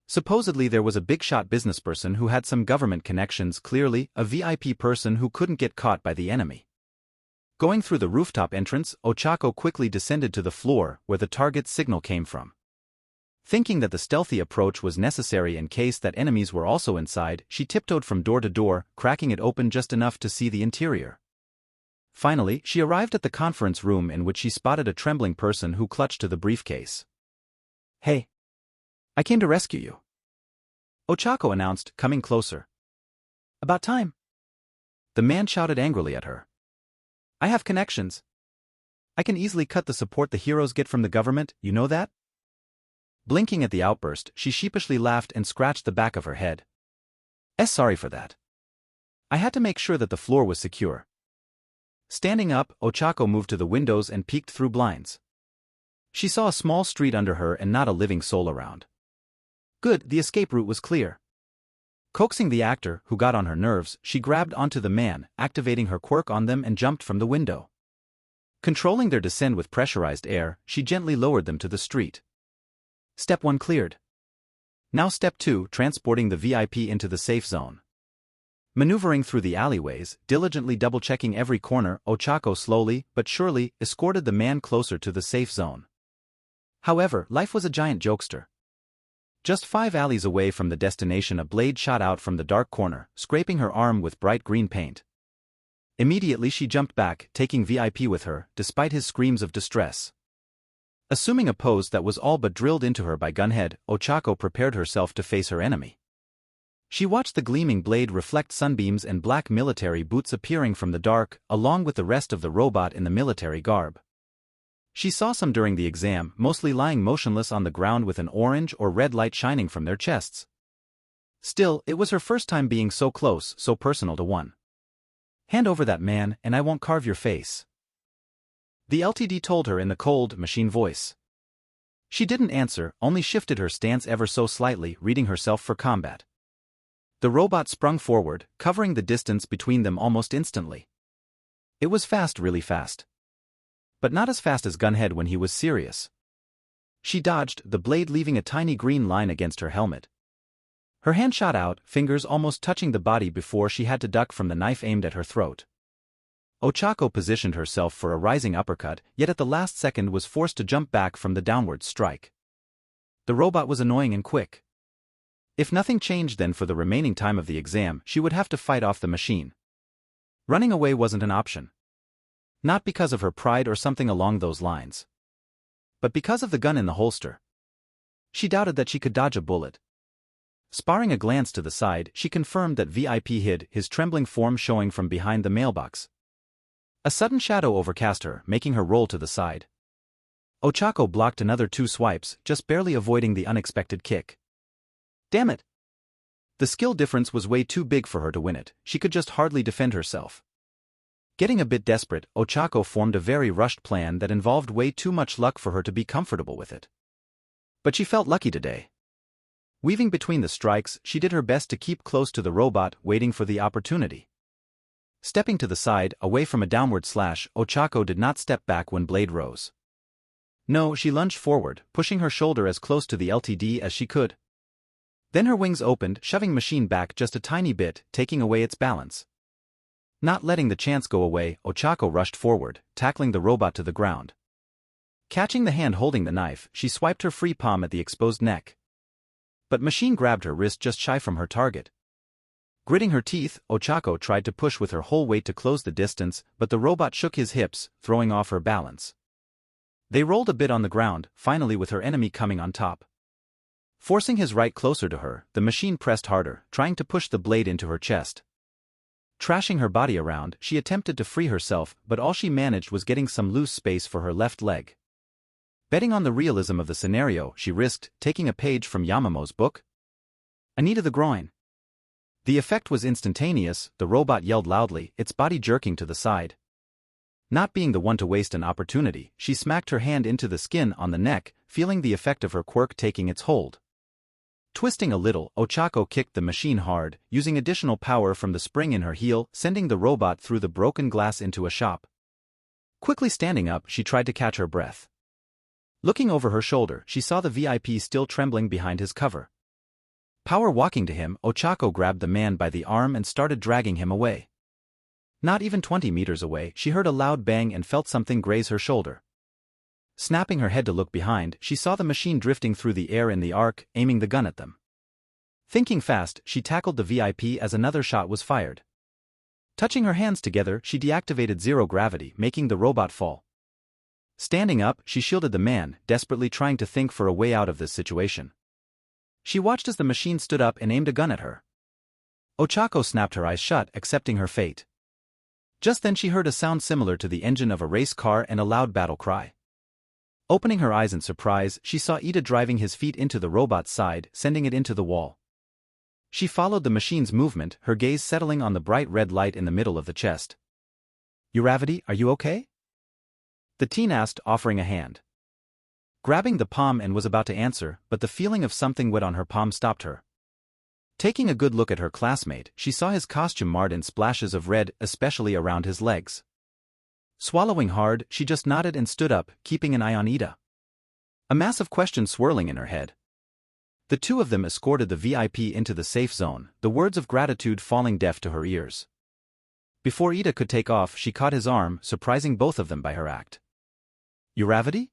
[SPEAKER 1] Supposedly there was a big-shot businessperson who had some government connections, clearly a VIP person who couldn't get caught by the enemy. Going through the rooftop entrance, Ochako quickly descended to the floor where the target's signal came from. Thinking that the stealthy approach was necessary in case that enemies were also inside, she tiptoed from door to door, cracking it open just enough to see the interior. Finally, she arrived at the conference room in which she spotted a trembling person who clutched to the briefcase. "Hey. I came to rescue you," Ochako announced, coming closer. "About time." The man shouted angrily at her. "I have connections. I can easily cut the support the heroes get from the government, you know that?" Blinking at the outburst, she sheepishly laughed and scratched the back of her head. Sorry for that. I had to make sure that the floor was secure." Standing up, Ochako moved to the windows and peeked through blinds. She saw a small street under her and not a living soul around. Good, the escape route was clear. Coaxing the actor, who got on her nerves, she grabbed onto the man, activating her quirk on them and jumped from the window. Controlling their descent with pressurized air, she gently lowered them to the street. Step 1 cleared. Now Step 2, transporting the VIP into the safe zone. Maneuvering through the alleyways, diligently double-checking every corner, Ochako slowly but surely escorted the man closer to the safe zone. However, life was a giant jokester. Just 5 alleys away from the destination, a blade shot out from the dark corner, scraping her arm with bright green paint. Immediately she jumped back, taking VIP with her, despite his screams of distress. Assuming a pose that was all but drilled into her by Gunhead, Ochako prepared herself to face her enemy. She watched the gleaming blade reflect sunbeams and black military boots appearing from the dark, along with the rest of the robot in the military garb. She saw some during the exam, mostly lying motionless on the ground with an orange or red light shining from their chests. Still, it was her first time being so close, so personal to one. "Hand over that man, and I won't carve your face," the LTD told her in the cold, machine voice. She didn't answer, only shifted her stance ever so slightly, readying herself for combat. The robot sprung forward, covering the distance between them almost instantly. It was fast, really fast. But not as fast as Gunhead when he was serious. She dodged, the blade leaving a tiny green line against her helmet. Her hand shot out, fingers almost touching the body before she had to duck from the knife aimed at her throat. Ochako positioned herself for a rising uppercut, yet at the last second was forced to jump back from the downward strike. The robot was annoying and quick. If nothing changed then, for the remaining time of the exam, she would have to fight off the machine. Running away wasn't an option. Not because of her pride or something along those lines, but because of the gun in the holster. She doubted that she could dodge a bullet. Sparring a glance to the side, she confirmed that VIP hid, his trembling form showing from behind the mailbox. A sudden shadow overcast her, making her roll to the side. Ochako blocked another 2 swipes, just barely avoiding the unexpected kick. Damn it! The skill difference was way too big for her to win it, she could just hardly defend herself. Getting a bit desperate, Ochako formed a very rushed plan that involved way too much luck for her to be comfortable with it. But she felt lucky today. Weaving between the strikes, she did her best to keep close to the robot, waiting for the opportunity. Stepping to the side, away from a downward slash, Ochako did not step back when blade rose. No, she lunged forward, pushing her shoulder as close to the LTD as she could. Then her wings opened, shoving machine back just a tiny bit, taking away its balance. Not letting the chance go away, Ochako rushed forward, tackling the robot to the ground. Catching the hand holding the knife, she swiped her free palm at the exposed neck. But machine grabbed her wrist just shy from her target. Gritting her teeth, Ochako tried to push with her whole weight to close the distance, but the robot shook his hips, throwing off her balance. They rolled a bit on the ground, finally with her enemy coming on top. Forcing his right closer to her, the machine pressed harder, trying to push the blade into her chest. Trashing her body around, she attempted to free herself, but all she managed was getting some loose space for her left leg. Betting on the realism of the scenario, she risked taking a page from Yamamo's book. A knee to the groin. The effect was instantaneous, the robot yelled loudly, its body jerking to the side. Not being the one to waste an opportunity, she smacked her hand into the skin on the neck, feeling the effect of her quirk taking its hold. Twisting a little, Ochako kicked the machine hard, using additional power from the spring in her heel, sending the robot through the broken glass into a shop. Quickly standing up, she tried to catch her breath. Looking over her shoulder, she saw the VIP still trembling behind his cover. Power walking to him, Ochako grabbed the man by the arm and started dragging him away. Not even 20 meters away, she heard a loud bang and felt something graze her shoulder. Snapping her head to look behind, she saw the machine drifting through the air in the arc, aiming the gun at them. Thinking fast, she tackled the VIP as another shot was fired. Touching her hands together, she deactivated zero gravity, making the robot fall. Standing up, she shielded the man, desperately trying to think for a way out of this situation. She watched as the machine stood up and aimed a gun at her. Ochako snapped her eyes shut, accepting her fate. Just then she heard a sound similar to the engine of a race car and a loud battle cry. Opening her eyes in surprise, she saw Ida driving his feet into the robot's side, sending it into the wall. She followed the machine's movement, her gaze settling on the bright red light in the middle of the chest. "Uravity, are you okay?" the teen asked, offering a hand. Grabbing the palm and was about to answer, but the feeling of something wet on her palm stopped her. Taking a good look at her classmate, she saw his costume marred in splashes of red, especially around his legs. Swallowing hard, she just nodded and stood up, keeping an eye on Ida. A mass of questions swirling in her head. The two of them escorted the VIP into the safe zone, the words of gratitude falling deaf to her ears. Before Ida could take off, she caught his arm, surprising both of them by her act.
[SPEAKER 2] Uravati?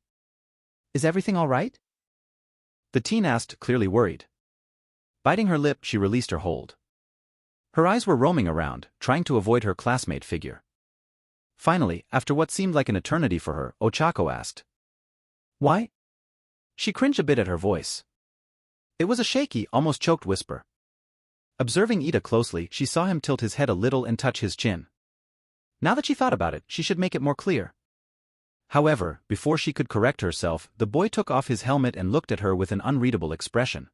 [SPEAKER 2] Is everything all right?
[SPEAKER 1] The teen asked, clearly worried. Biting her lip, she released her hold. Her eyes were roaming around, trying to avoid her classmate figure. Finally, after what seemed like an eternity for her, Ochako asked.
[SPEAKER 2] Why?
[SPEAKER 1] She cringed a bit at her voice. It was a shaky, almost choked whisper. Observing Ida closely, she saw him tilt his head a little and touch his chin. Now that she thought about it, she should make it more clear. However, before she could correct herself, the boy took off his helmet and looked at her with an unreadable expression.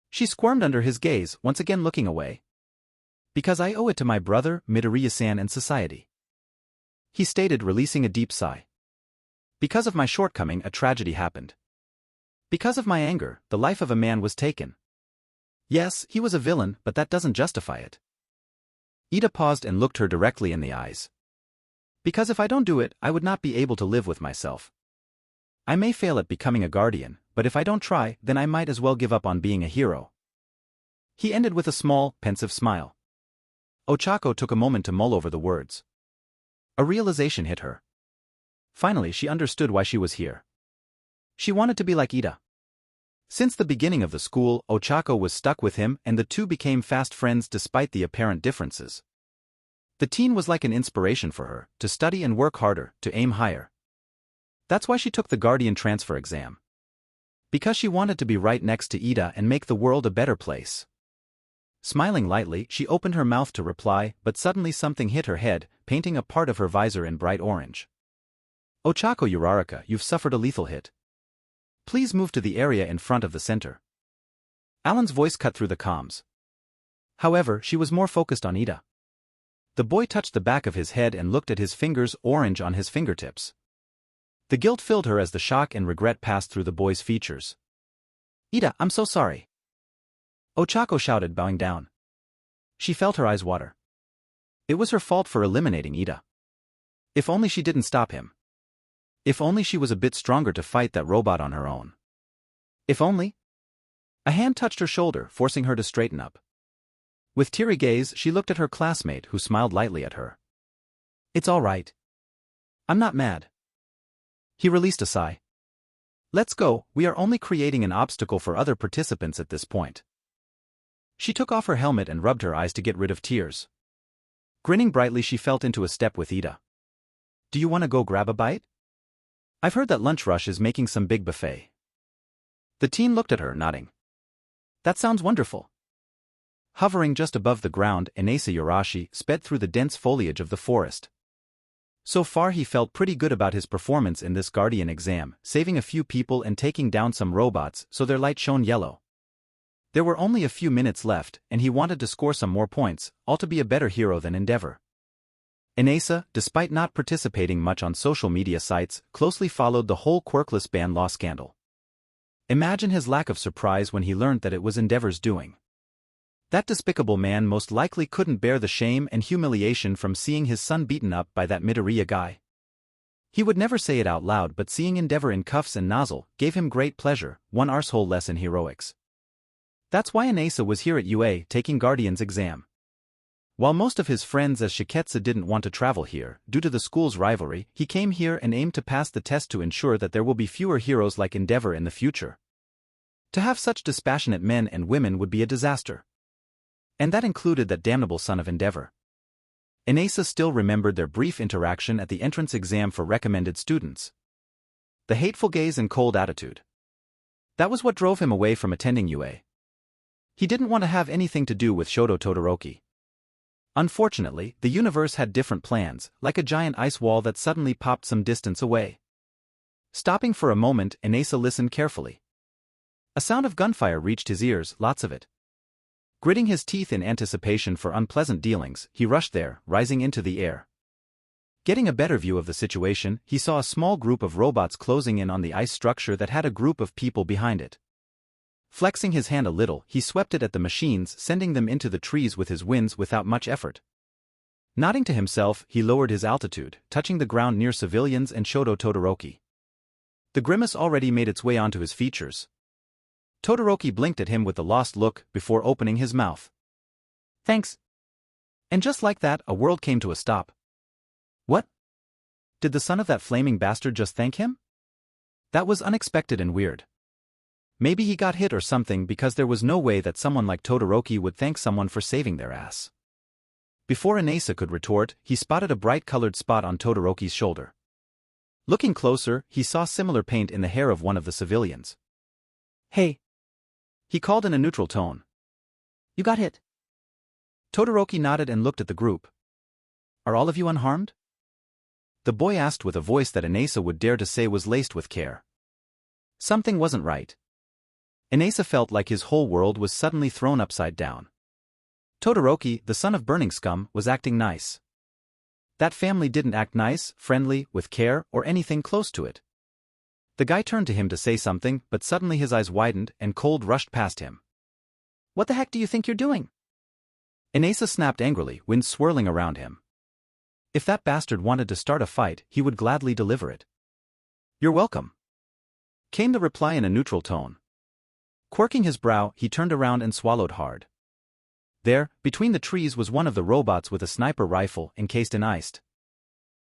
[SPEAKER 1] She squirmed under his gaze, once again looking away. Because I owe it to my brother, Midoriya-san, and society. He stated, releasing a deep sigh. Because of my shortcoming, a tragedy happened. Because of my anger, the life of a man was taken. Yes, he was a villain, but that doesn't justify it. Ida paused and looked her directly in the eyes. Because if I don't do it, I would not be able to live with myself. I may fail at becoming a guardian, but if I don't try, then I might as well give up on being a hero. He ended with a small, pensive smile. Ochako took a moment to mull over the words. A realization hit her. Finally, she understood why she was here. She wanted to be like Ida. Since the beginning of the school, Ochako was stuck with him and the two became fast friends despite the apparent differences. The teen was like an inspiration for her, to study and work harder, to aim higher. That's why she took the Guardian transfer exam. Because she wanted to be right next to Ida and make the world a better place. Smiling lightly, she opened her mouth to reply, but suddenly something hit her head, painting a part of her visor in bright orange. Ochako Uraraka, you've suffered a lethal hit. Please move to the area in front of the center. Alan's voice cut through the comms. However, she was more focused on Ida. The boy touched the back of his head and looked at his fingers, orange on his fingertips. The guilt filled her as the shock and regret passed through the boy's features. Ida, I'm so sorry. Ochako shouted, bowing down. She felt her eyes water. It was her fault for eliminating Ida. If only she didn't stop him. If only she was a bit stronger to fight that robot on her own. If only. A hand touched her shoulder, forcing her to straighten up. With teary gaze, she looked at her classmate, who smiled lightly at her. It's all right. I'm not mad. He released a sigh. Let's go, we are only creating an obstacle for other participants at this point. She took off her helmet and rubbed her eyes to get rid of tears. Grinning brightly, she felt into a step with Ida. Do you want to go grab a bite? I've heard that Lunch Rush is making some big buffet. The teen looked at her, nodding. That sounds wonderful. Hovering just above the ground, Inasa Yorashi sped through the dense foliage of the forest. So far he felt pretty good about his performance in this Guardian exam, saving a few people and taking down some robots so their light shone yellow. There were only a few minutes left, and he wanted to score some more points, all to be a better hero than Endeavor. Inasa, despite not participating much on social media sites, closely followed the whole quirkless ban law scandal. Imagine his lack of surprise when he learned that it was Endeavor's doing. That despicable man most likely couldn't bear the shame and humiliation from seeing his son beaten up by that Midoriya guy. He would never say it out loud, but seeing Endeavor in cuffs and nozzle gave him great pleasure, one arsehole less in heroics. That's why Inasa was here at UA taking Guardian's exam. While most of his friends as Shiketsu didn't want to travel here, due to the school's rivalry, he came here and aimed to pass the test to ensure that there will be fewer heroes like Endeavor in the future. To have such dispassionate men and women would be a disaster. And that included that damnable son of Endeavor. Inasa still remembered their brief interaction at the entrance exam for recommended students. The hateful gaze and cold attitude. That was what drove him away from attending UA. He didn't want to have anything to do with Shoto Todoroki. Unfortunately, the universe had different plans, like a giant ice wall that suddenly popped some distance away. Stopping for a moment, Inasa listened carefully. A sound of gunfire reached his ears, lots of it. Gritting his teeth in anticipation for unpleasant dealings, he rushed there, rising into the air. Getting a better view of the situation, he saw a small group of robots closing in on the ice structure that had a group of people behind it. Flexing his hand a little, he swept it at the machines, sending them into the trees with his winds without much effort. Nodding to himself, he lowered his altitude, touching the ground near civilians and Shoto Todoroki. The grimace already made its way onto his features. Todoroki blinked at him with a lost look before opening his mouth. Thanks. And just like that, a world came to a stop. What? Did the son of that flaming bastard just thank him? That was unexpected and weird. Maybe he got hit or something, because there was no way that someone like Todoroki would thank someone for saving their ass. Before Inasa could retort, he spotted a bright-colored spot on Todoroki's shoulder. Looking closer, he saw similar paint in the hair of one of the civilians. Hey! He called in a neutral tone. You got hit. Todoroki nodded and looked at the group. Are all of you unharmed? The boy asked with a voice that Inasa would dare to say was laced with care. Something wasn't right. Inasa felt like his whole world was suddenly thrown upside down. Todoroki, the son of burning scum, was acting nice. That family didn't act nice, friendly, with care, or anything close to it. The guy turned to him to say something, but suddenly his eyes widened and cold rushed past him. What the heck do you think you're doing? Inasa snapped angrily, wind swirling around him. If that bastard wanted to start a fight, he would gladly deliver it. You're welcome, came the reply in a neutral tone. Quirking his brow, he turned around and swallowed hard. There, between the trees, was one of the robots with a sniper rifle encased in ice.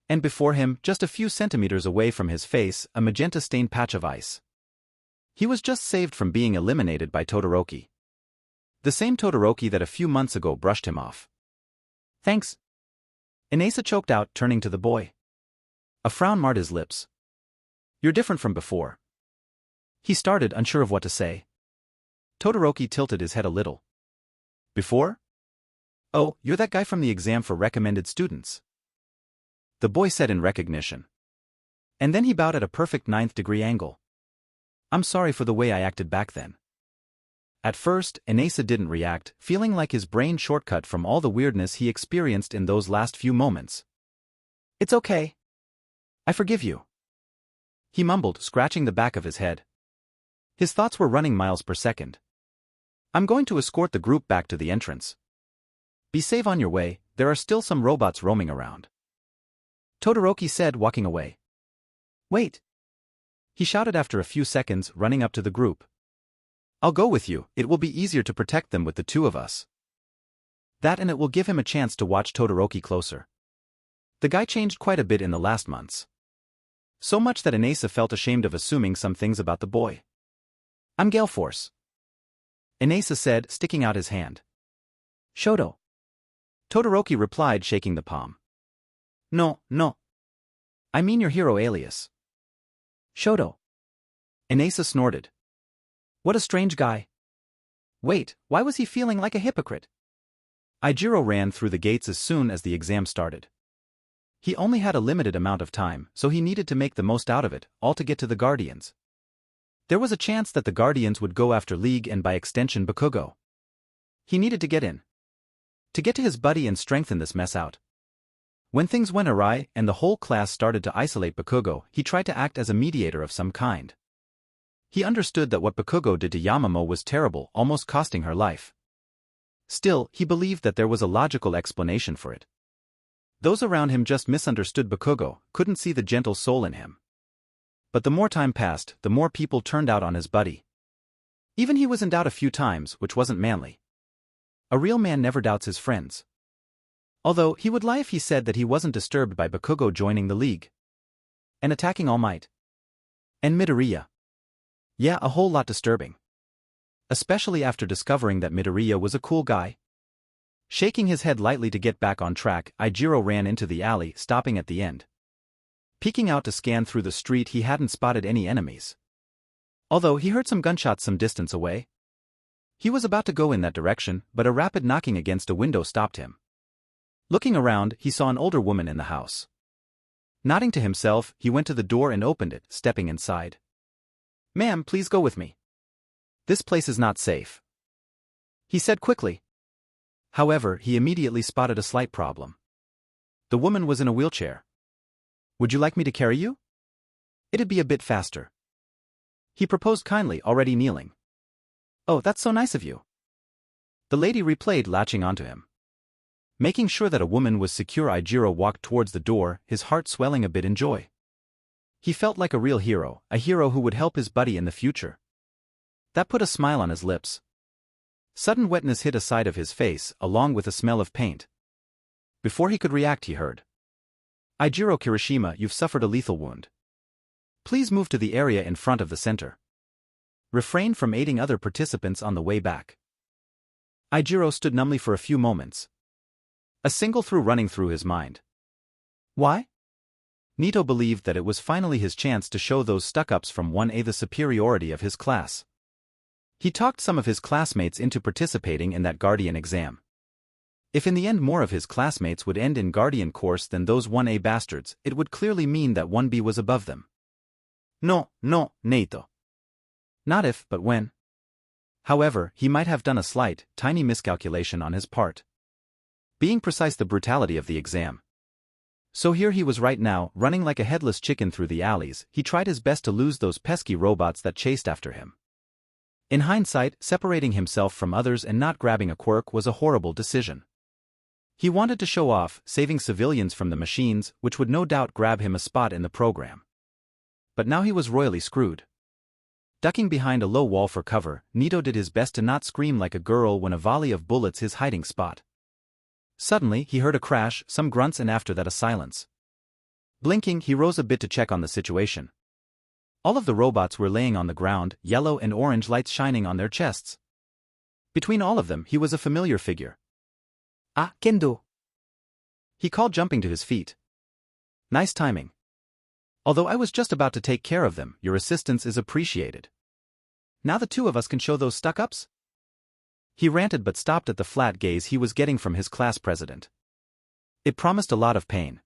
[SPEAKER 1] And before him, just a few centimeters away from his face, a magenta-stained patch of ice. He was just saved from being eliminated by Todoroki. The same Todoroki that a few months ago brushed him off. Thanks. Inasa choked out, turning to the boy. A frown marred his lips. You're different from before. He started, unsure of what to say. Todoroki tilted his head a little. Before? Oh, you're that guy from the exam for recommended students. The boy said in recognition. And then he bowed at a perfect 9th-degree angle. I'm sorry for the way I acted back then. At first, Inasa didn't react, feeling like his brain shortcut from all the weirdness he experienced in those last few moments. It's okay. I forgive you. He mumbled, scratching the back of his head. His thoughts were running miles per second. I'm going to escort the group back to the entrance. Be safe on your way, there are still some robots roaming around. Todoroki said, walking away. Wait! He shouted after a few seconds, running up to the group. I'll go with you, it will be easier to protect them with the two of us. That, and it will give him a chance to watch Todoroki closer. The guy changed quite a bit in the last months. So much that Inasa felt ashamed of assuming some things about the boy. I'm Gale Force, Inasa said, sticking out his hand. Shoto. Todoroki replied, shaking the palm. No, no. I mean your hero alias. Shoto. Inasa snorted. What a strange guy. Wait, why was he feeling like a hypocrite? Ijiro ran through the gates as soon as the exam started. He only had a limited amount of time, so he needed to make the most out of it, all to get to the Guardians. There was a chance that the Guardians would go after League and by extension Bakugo. He needed to get in. To get to his buddy and strengthen this mess out. When things went awry and the whole class started to isolate Bakugo, he tried to act as a mediator of some kind. He understood that what Bakugo did to Yamamo was terrible, almost costing her life. Still, he believed that there was a logical explanation for it. Those around him just misunderstood Bakugo, couldn't see the gentle soul in him. But the more time passed, the more people turned out on his buddy. Even he was in doubt a few times, which wasn't manly. A real man never doubts his friends. Although, he would lie if he said that he wasn't disturbed by Bakugo joining the League. And attacking All Might. And Midoriya. Yeah, a whole lot disturbing. Especially after discovering that Midoriya was a cool guy. Shaking his head lightly to get back on track, Ijiro ran into the alley, stopping at the end. Peeking out to scan through the street, he hadn't spotted any enemies. Although he heard some gunshots some distance away. He was about to go in that direction, but a rapid knocking against a window stopped him. Looking around, he saw an older woman in the house. Nodding to himself, he went to the door and opened it, stepping inside. Ma'am, please go with me. This place is not safe, he said quickly. However, he immediately spotted a slight problem. The woman was in a wheelchair. Would you like me to carry you? It'd be a bit faster, he proposed kindly, already kneeling. Oh, that's so nice of you, the lady replayed, latching onto him. Making sure that a woman was secure, Ijiro walked towards the door, his heart swelling a bit in joy. He felt like a real hero, a hero who would help his buddy in the future. That put a smile on his lips. Sudden wetness hit a side of his face, along with a smell of paint. Before he could react, he heard. Eijiro Kirishima, you've suffered a lethal wound. Please move to the area in front of the center. Refrain from aiding other participants on the way back. Eijiro stood numbly for a few moments. A single thought running through his mind. Why? Nito believed that it was finally his chance to show those stuck-ups from 1A the superiority of his class. He talked some of his classmates into participating in that Guardian exam. If in the end more of his classmates would end in Guardian course than those 1A bastards, it would clearly mean that 1B was above them. No, Nito. Not if, but when. However, he might have done a slight, tiny miscalculation on his part. Being precise, the brutality of the exam. So here he was right now, running like a headless chicken through the alleys. He tried his best to lose those pesky robots that chased after him. In hindsight, separating himself from others and not grabbing a quirk was a horrible decision. He wanted to show off, saving civilians from the machines, which would no doubt grab him a spot in the program. But now he was royally screwed. Ducking behind a low wall for cover, Nito did his best to not scream like a girl when a volley of bullets his hiding spot. Suddenly, he heard a crash, some grunts, and after that a silence. Blinking, he rose a bit to check on the situation. All of the robots were laying on the ground, yellow and orange lights shining on their chests. Between all of them, he was a familiar figure. Ah, Kendo! He called, jumping to his feet. Nice timing. Although I was just about to take care of them, your assistance is appreciated. Now the two of us can show those stuck-ups? He ranted but stopped at the flat gaze he was getting from his class president. It promised a lot of pain.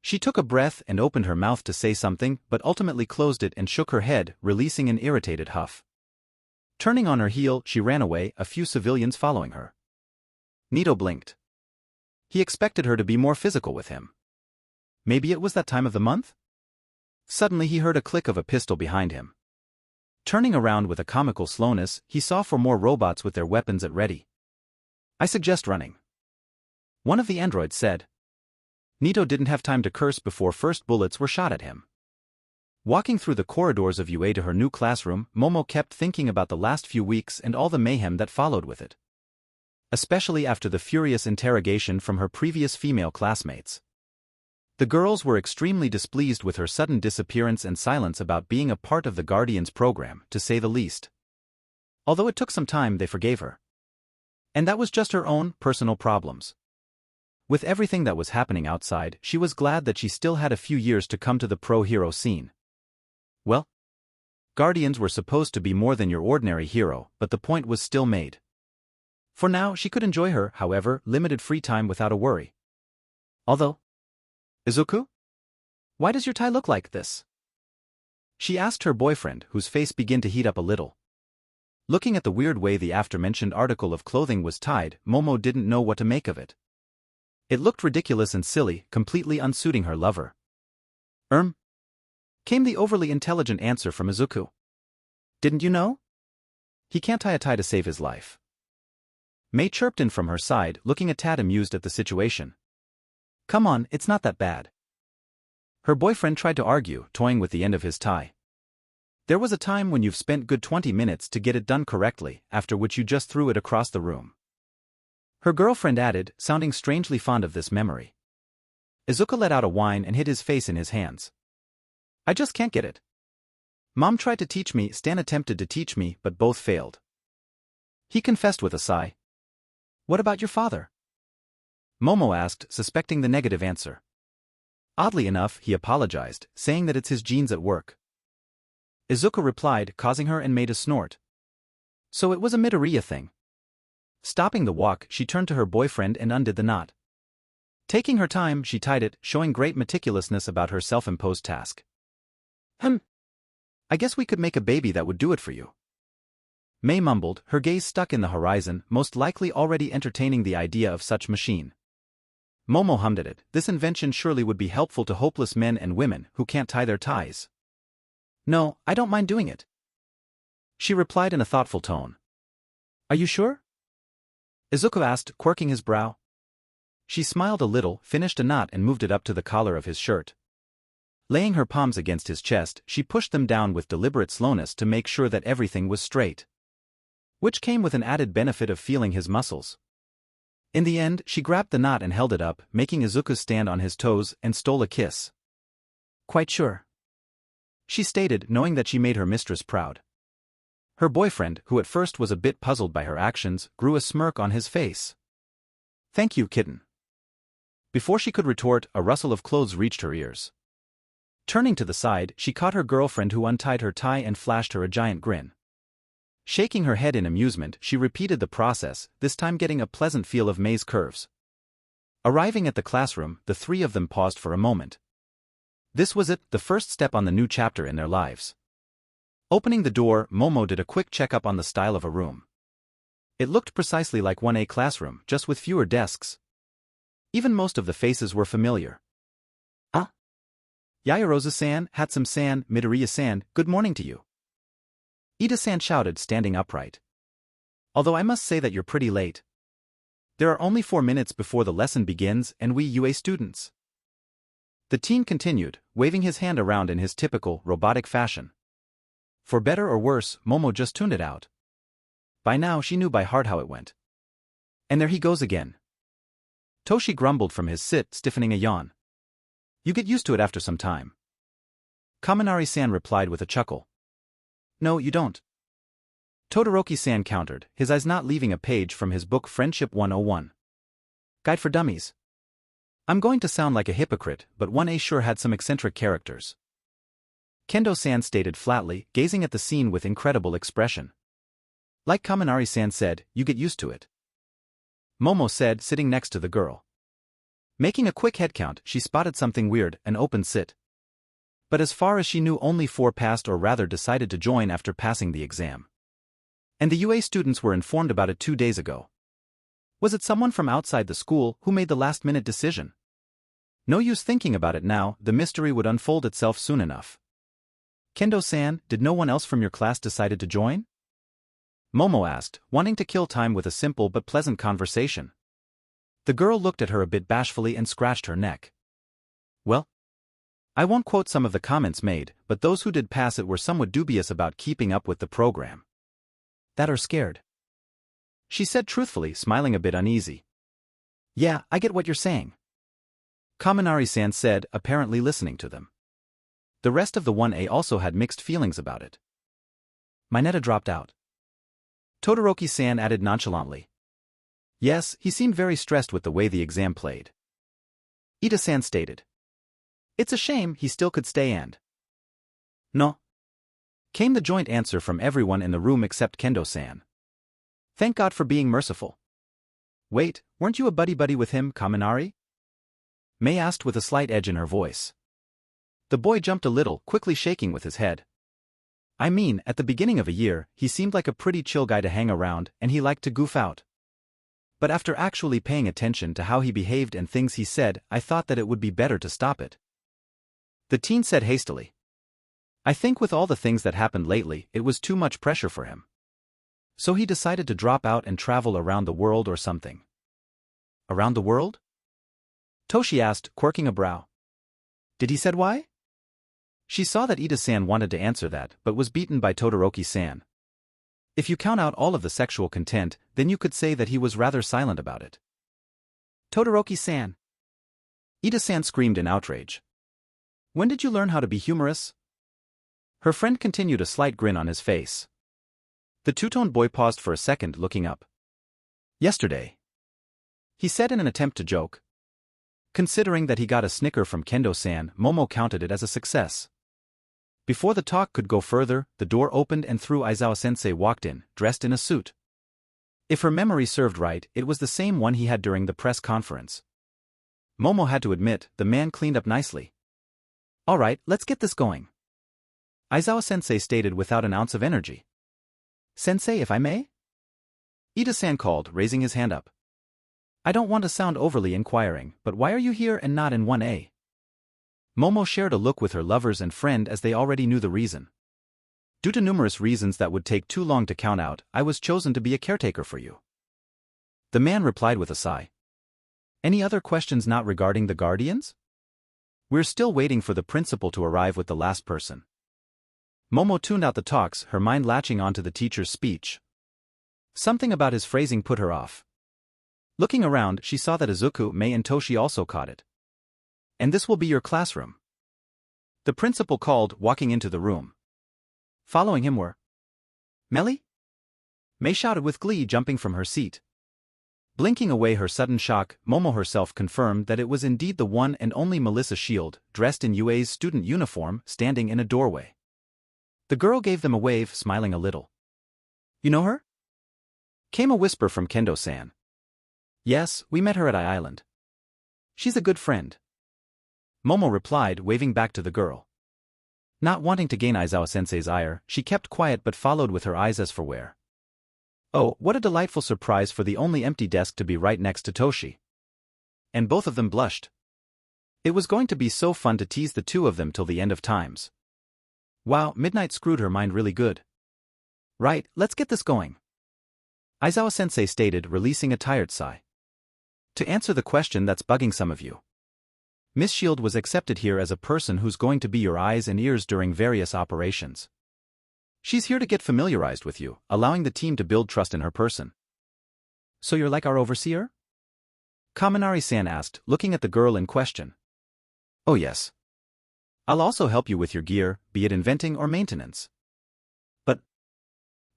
[SPEAKER 1] She took a breath and opened her mouth to say something, but ultimately closed it and shook her head, releasing an irritated huff. Turning on her heel, she ran away, a few civilians following her. Nito blinked. He expected her to be more physical with him. Maybe it was that time of the month? Suddenly he heard a click of a pistol behind him. Turning around with a comical slowness, he saw 4 more robots with their weapons at ready. I suggest running. One of the androids said. Nito didn't have time to curse before first bullets were shot at him. Walking through the corridors of UA to her new classroom, Momo kept thinking about the last few weeks and all the mayhem that followed with it. Especially after the furious interrogation from her previous female classmates. The girls were extremely displeased with her sudden disappearance and silence about being a part of the Guardians program, to say the least. Although it took some time, they forgave her. And that was just her own personal problems. With everything that was happening outside, she was glad that she still had a few years to come to the pro-hero scene. Well, Guardians were supposed to be more than your ordinary hero, but the point was still made. For now, she could enjoy her, however, limited free time without a worry. Although, Izuku? Why does your tie look like this? She asked her boyfriend, whose face began to heat up a little. Looking at the weird way the aforementioned article of clothing was tied, Momo didn't know what to make of it. It looked ridiculous and silly, completely unsuiting her lover. Came the overly intelligent answer from Izuku. Didn't you know? He can't tie a tie to save his life. Mei chirped in from her side, looking a tad amused at the situation. Come on, it's not that bad. Her boyfriend tried to argue, toying with the end of his tie. There was a time when you've spent good 20 minutes to get it done correctly, after which you just threw it across the room. Her girlfriend added, sounding strangely fond of this memory. Izuku let out a whine and hid his face in his hands. I just can't get it. Mom tried to teach me, Stan attempted to teach me, but both failed. He confessed with a sigh. What about your father? Momo asked, suspecting the negative answer. Oddly enough, he apologized, saying that it's his genes at work. Izuku replied, causing her and made a snort. So it was a Midoriya thing. Stopping the walk, she turned to her boyfriend and undid the knot. Taking her time, she tied it, showing great meticulousness about her self-imposed task. I guess we could make a baby that would do it for you. Mei mumbled, her gaze stuck in the horizon, most likely already entertaining the idea of such machine. Momo hummed at it. This invention surely would be helpful to hopeless men and women who can't tie their ties. No, I don't mind doing it. She replied in a thoughtful tone. Are you sure? Izuku asked, quirking his brow. She smiled a little, finished a knot and moved it up to the collar of his shirt. Laying her palms against his chest, she pushed them down with deliberate slowness to make sure that everything was straight. Which came with an added benefit of feeling his muscles. In the end, she grabbed the knot and held it up, making Izuku stand on his toes, and stole a kiss.
[SPEAKER 2] Quite sure,
[SPEAKER 1] she stated, knowing that she made her mistress proud. Her boyfriend, who at first was a bit puzzled by her actions, grew a smirk on his face. Thank you, kitten. Before she could retort, a rustle of clothes reached her ears. Turning to the side, she caught her girlfriend, who untied her tie and flashed her a giant grin. Shaking her head in amusement, she repeated the process, this time getting a pleasant feel of maze curves. Arriving at the classroom, the three of them paused for a moment. This was it, the first step on the new chapter in their lives. Opening the door, Momo did a quick checkup on the style of a room. It looked precisely like 1A classroom, just with fewer desks. Even most of the faces were familiar. Yayarosa-san, Hatsum-san, Midoriya-san, good morning to you. Ida-san shouted, standing upright. Although I must say that you're pretty late. There are only 4 minutes before the lesson begins, and we UA students. The teen continued, waving his hand around in his typical, robotic fashion. For better or worse, Momo just tuned it out. By now she knew by heart how it went. And there he goes again. Toshi grumbled from his sit, stiffening a yawn. You get used to it after some time. Kaminari-san replied with a chuckle. No, you don't. Todoroki-san countered, his eyes not leaving a page from his book Friendship 101. Guide for Dummies. I'm going to sound like a hypocrite, but 1A sure had some eccentric characters. Kendo-san stated flatly, gazing at the scene with incredible expression. Like Kaminari-san said, you get used to it. Momo said, sitting next to the girl. Making a quick head count, she spotted something weird, an open sit. But as far as she knew, only 4 passed, or rather decided to join after passing the exam. And the UA students were informed about it 2 days ago. Was it someone from outside the school who made the last-minute decision? No use thinking about it now, the mystery would unfold itself soon enough. Kendo-san, did no one else from your class decided to join? Momo asked, wanting to kill time with a simple but pleasant conversation. The girl looked at her a bit bashfully and scratched her neck. Well, I won't quote some of the comments made, but those who did pass it were somewhat dubious about keeping up with the program. That or scared, she said truthfully, smiling a bit uneasy. Yeah, I get what you're saying, Kaminari-san said, apparently listening to them. The rest of the 1A also had mixed feelings about it. Mineta dropped out, Todoroki-san added nonchalantly. Yes, he seemed very stressed with the way the exam played. Ida-san stated. It's a shame, he still could stay and. No, came the joint answer from everyone in the room except Kendo-san. Thank God for being merciful. Wait, weren't you a buddy-buddy with him, Kaminari? Mei asked with a slight edge in her voice. The boy jumped a little, quickly shaking with his head. I mean, at the beginning of a year, he seemed like a pretty chill guy to hang around, and he liked to goof out. But after actually paying attention to how he behaved and things he said, I thought that it would be better to stop it. The teen said hastily. I think with all the things that happened lately, it was too much pressure for him. So he decided to drop out and travel around the world or something. Around the world? Toshi asked, quirking a brow. Did he said why? She saw that Ida-san wanted to answer that, but was beaten by Todoroki-san. If you count out all of the sexual content, then you could say that he was rather silent about it. Todoroki-san! Ida-san screamed in outrage. When did you learn how to be humorous? Her friend continued, a slight grin on his face. The two-tone boy paused for a second, looking up. Yesterday, he said in an attempt to joke. Considering that he got a snicker from Kendo-san, Momo counted it as a success. Before the talk could go further, the door opened and through Aizawa-sensei walked in, dressed in a suit. If her memory served right, it was the same one he had during the press conference. Momo had to admit, the man cleaned up nicely. All right, let's get this going, Aizawa-sensei stated without an ounce of energy. Sensei, if I may? Ida-san called, raising his hand up. I don't want to sound overly inquiring, but why are you here and not in 1A? Momo shared a look with her lovers and friend as they already knew the reason. Due to numerous reasons that would take too long to count out, I was chosen to be a caretaker for you. The man replied with a sigh. Any other questions not regarding the Guardians? We're still waiting for the principal to arrive with the last person. Momo tuned out the talks, her mind latching onto the teacher's speech. Something about his phrasing put her off. Looking around, she saw that Izuku, Mei and Toshi also caught it. And this will be your classroom. The principal called, walking into the room. Following him were Melly? Mei shouted with glee, jumping from her seat. Blinking away her sudden shock, Momo herself confirmed that it was indeed the one and only Melissa Shield, dressed in UA's student uniform, standing in a doorway. The girl gave them a wave, smiling a little. You know her? Came a whisper from Kendo-san. Yes, we met her at I-Island. She's a good friend. Momo replied, waving back to the girl. Not wanting to gain Aizawa-sensei's ire, she kept quiet but followed with her eyes as for where. Oh, what a delightful surprise for the only empty desk to be right next to Toshi. And both of them blushed. It was going to be so fun to tease the two of them till the end of times. Wow, midnight screwed her mind really good. Right, let's get this going. Aizawa-sensei stated, releasing a tired sigh. To answer the question that's bugging some of you. Miss Shield was accepted here as a person who's going to be your eyes and ears during various operations. She's here to get familiarized with you, allowing the team to build trust in her person. So you're like our overseer? Kaminari-san asked, looking at the girl in question. Oh yes. I'll also help you with your gear, be it inventing or maintenance. But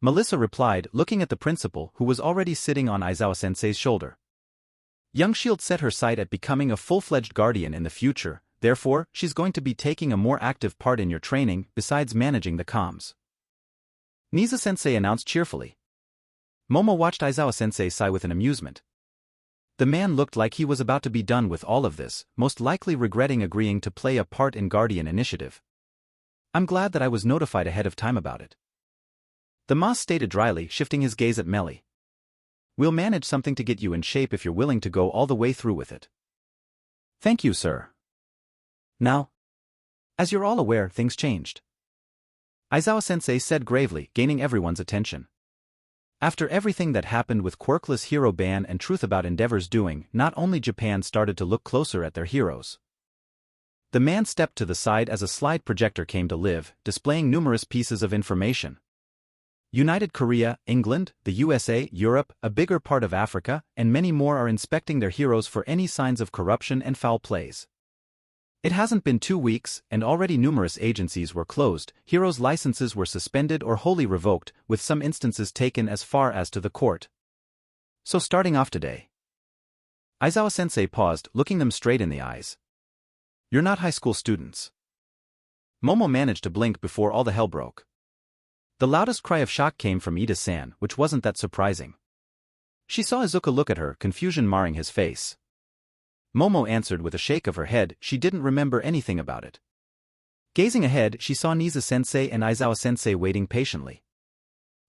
[SPEAKER 1] Melissa replied, looking at the principal, who was already sitting on Aizawa-sensei's shoulder. Young Shield set her sight at becoming a full-fledged guardian in the future, therefore, she's going to be taking a more active part in your training, besides managing the comms. Niza-sensei announced cheerfully. Momo watched Aizawa-sensei sigh with an amusement. The man looked like he was about to be done with all of this, most likely regretting agreeing to play a part in Guardian Initiative. I'm glad that I was notified ahead of time about it. The Moss stated dryly, shifting his gaze at Melly. We'll manage something to get you in shape if you're willing to go all the way through with it. Thank you, sir. Now, as you're all aware, things changed. Aizawa-sensei said gravely, gaining everyone's attention. After everything that happened with Quirkless Hero Ban and Truth About Endeavor's doing, not only Japan started to look closer at their heroes. The man stepped to the side as a slide projector came to live, displaying numerous pieces of information. United Korea, England, the USA, Europe, a bigger part of Africa, and many more are inspecting their heroes for any signs of corruption and foul plays. It hasn't been 2 weeks, and already numerous agencies were closed, heroes' licenses were suspended or wholly revoked, with some instances taken as far as to the court. So starting off today. Aizawa-sensei paused, looking them straight in the eyes. You're not high school students. Momo managed to blink before all the hell broke. The loudest cry of shock came from Ida-san, which wasn't that surprising. She saw Izuku look at her, confusion marring his face. Momo answered with a shake of her head, she didn't remember anything about it. Gazing ahead, she saw Niza-sensei and Aizawa-sensei waiting patiently.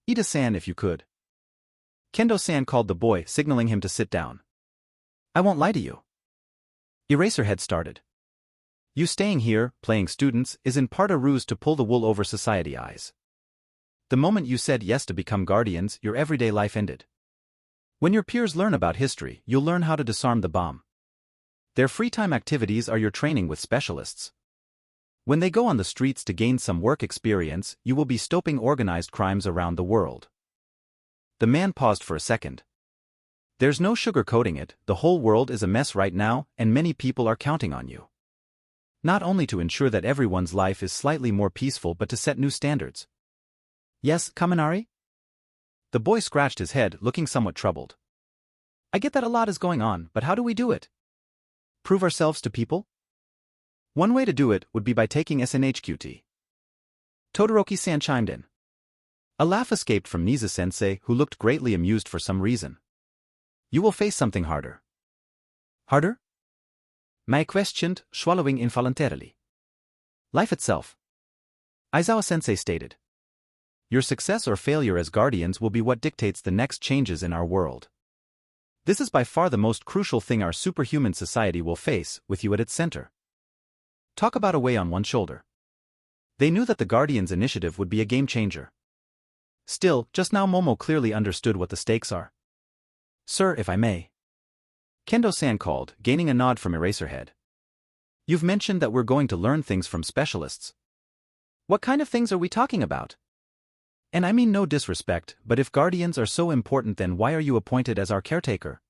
[SPEAKER 1] Ida-san, if you could. Kendo-san called the boy, signaling him to sit down. I won't lie to you. Eraserhead started. You staying here, playing students, is in part a ruse to pull the wool over society eyes. The moment you said yes to become guardians, your everyday life ended. When your peers learn about history, you'll learn how to disarm the bomb. Their free time activities are your training with specialists. When they go on the streets to gain some work experience, you will be stopping organized crimes around the world. The man paused for a second. There's no sugarcoating it, the whole world is a mess right now, and many people are counting on you. Not only to ensure that everyone's life is slightly more peaceful but to set new standards. Yes, Kaminari? The boy scratched his head, looking somewhat troubled. I get that a lot is going on, but how do we do it? Prove ourselves to people? One way to do it would be by taking SNHQT. Todoroki-san chimed in. A laugh escaped from Niza-sensei, who looked greatly amused for some reason. You will face something harder. Harder? Mai questioned, swallowing involuntarily. Life itself. Aizawa-sensei stated. Your success or failure as guardians will be what dictates the next changes in our world. This is by far the most crucial thing our superhuman society will face, with you at its center. Talk about a weight on one shoulder. They knew that the Guardians initiative would be a game changer. Still, just now Momo clearly understood what the stakes are. Sir, if I may. Kendo-san called, gaining a nod from Eraserhead. You've mentioned that we're going to learn things from specialists. What kind of things are we talking about? And I mean no disrespect, but if guardians are so important, then why are you appointed as our caretaker?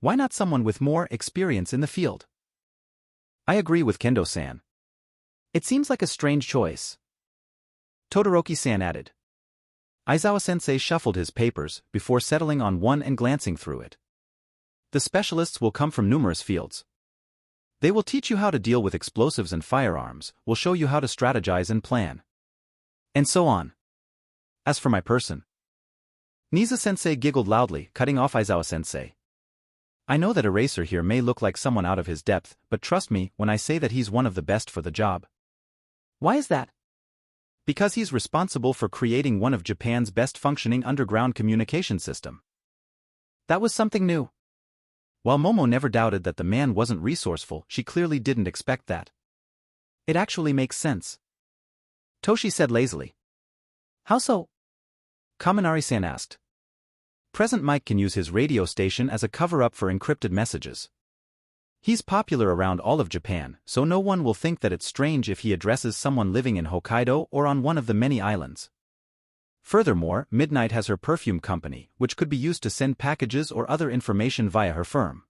[SPEAKER 1] Why not someone with more experience in the field? I agree with Kendo-san. It seems like a strange choice. Todoroki-san added. Aizawa-sensei shuffled his papers before settling on one and glancing through it. The specialists will come from numerous fields. They will teach you how to deal with explosives and firearms, will show you how to strategize and plan. And so on. As for my person. Niza-sensei giggled loudly, cutting off Aizawa-sensei. I know that Eraser here may look like someone out of his depth, but trust me when I say that he's one of the best for the job. Why is that? Because he's responsible for creating one of Japan's best functioning underground communication system. That was something new. While Momo never doubted that the man wasn't resourceful, she clearly didn't expect that. It actually makes sense. Toshi said lazily. How so? Kaminari-san asked. Present Mike can use his radio station as a cover-up for encrypted messages. He's popular around all of Japan, so no one will think that it's strange if he addresses someone living in Hokkaido or on one of the many islands. Furthermore, Midnight has her perfume company, which could be used to send packages or other information via her firm.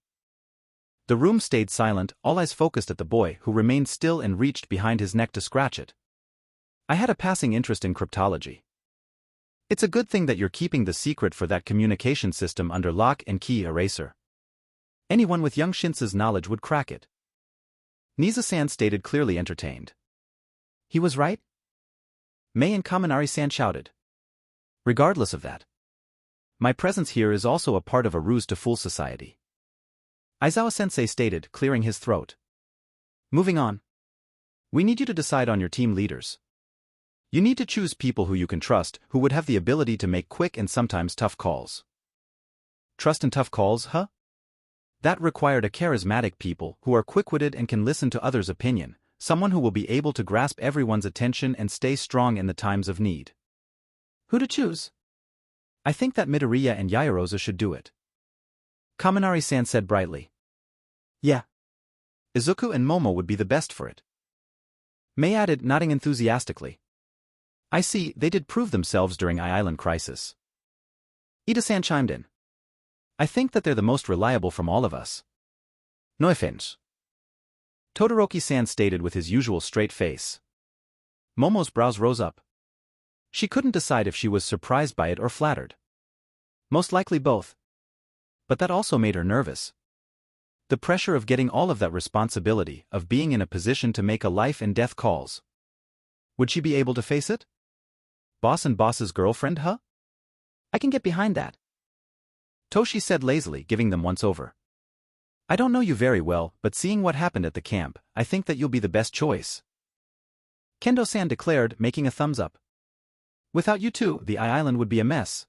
[SPEAKER 1] The room stayed silent, all eyes focused at the boy, who remained still and reached behind his neck to scratch it. I had a passing interest in cryptology. It's a good thing that you're keeping the secret for that communication system under lock and key, Eraser. Anyone with young Shinsa's knowledge would crack it. Niza-san stated, clearly entertained. He was right? Mei and Kaminari-san shouted. Regardless of that, my presence here is also a part of a ruse to fool society. Aizawa-sensei stated, clearing his throat. Moving on. We need you to decide on your team leaders. You need to choose people who you can trust, who would have the ability to make quick and sometimes tough calls. Trust and tough calls, huh? That required a charismatic people who are quick-witted and can listen to others' opinion, someone who will be able to grasp everyone's attention and stay strong in the times of need. Who to choose? I think that Midoriya and Yaoyorozu should do it. Kaminari-san said brightly. Yeah. Izuku and Momo would be the best for it. Mei added, nodding enthusiastically. I see, they did prove themselves during I-Island crisis. Ida-san chimed in. I think that they're the most reliable from all of us. No offense. Todoroki-san stated with his usual straight face. Momo's brows rose up. She couldn't decide if she was surprised by it or flattered. Most likely both. But that also made her nervous. The pressure of getting all of that responsibility, of being in a position to make a life and death calls. Would she be able to face it? Boss and boss's girlfriend, huh? I can get behind that. Toshi said lazily, giving them once over. I don't know you very well, but seeing what happened at the camp, I think that you'll be the best choice. Kendo-san declared, making a thumbs up. Without you two, the I-Island would be a mess.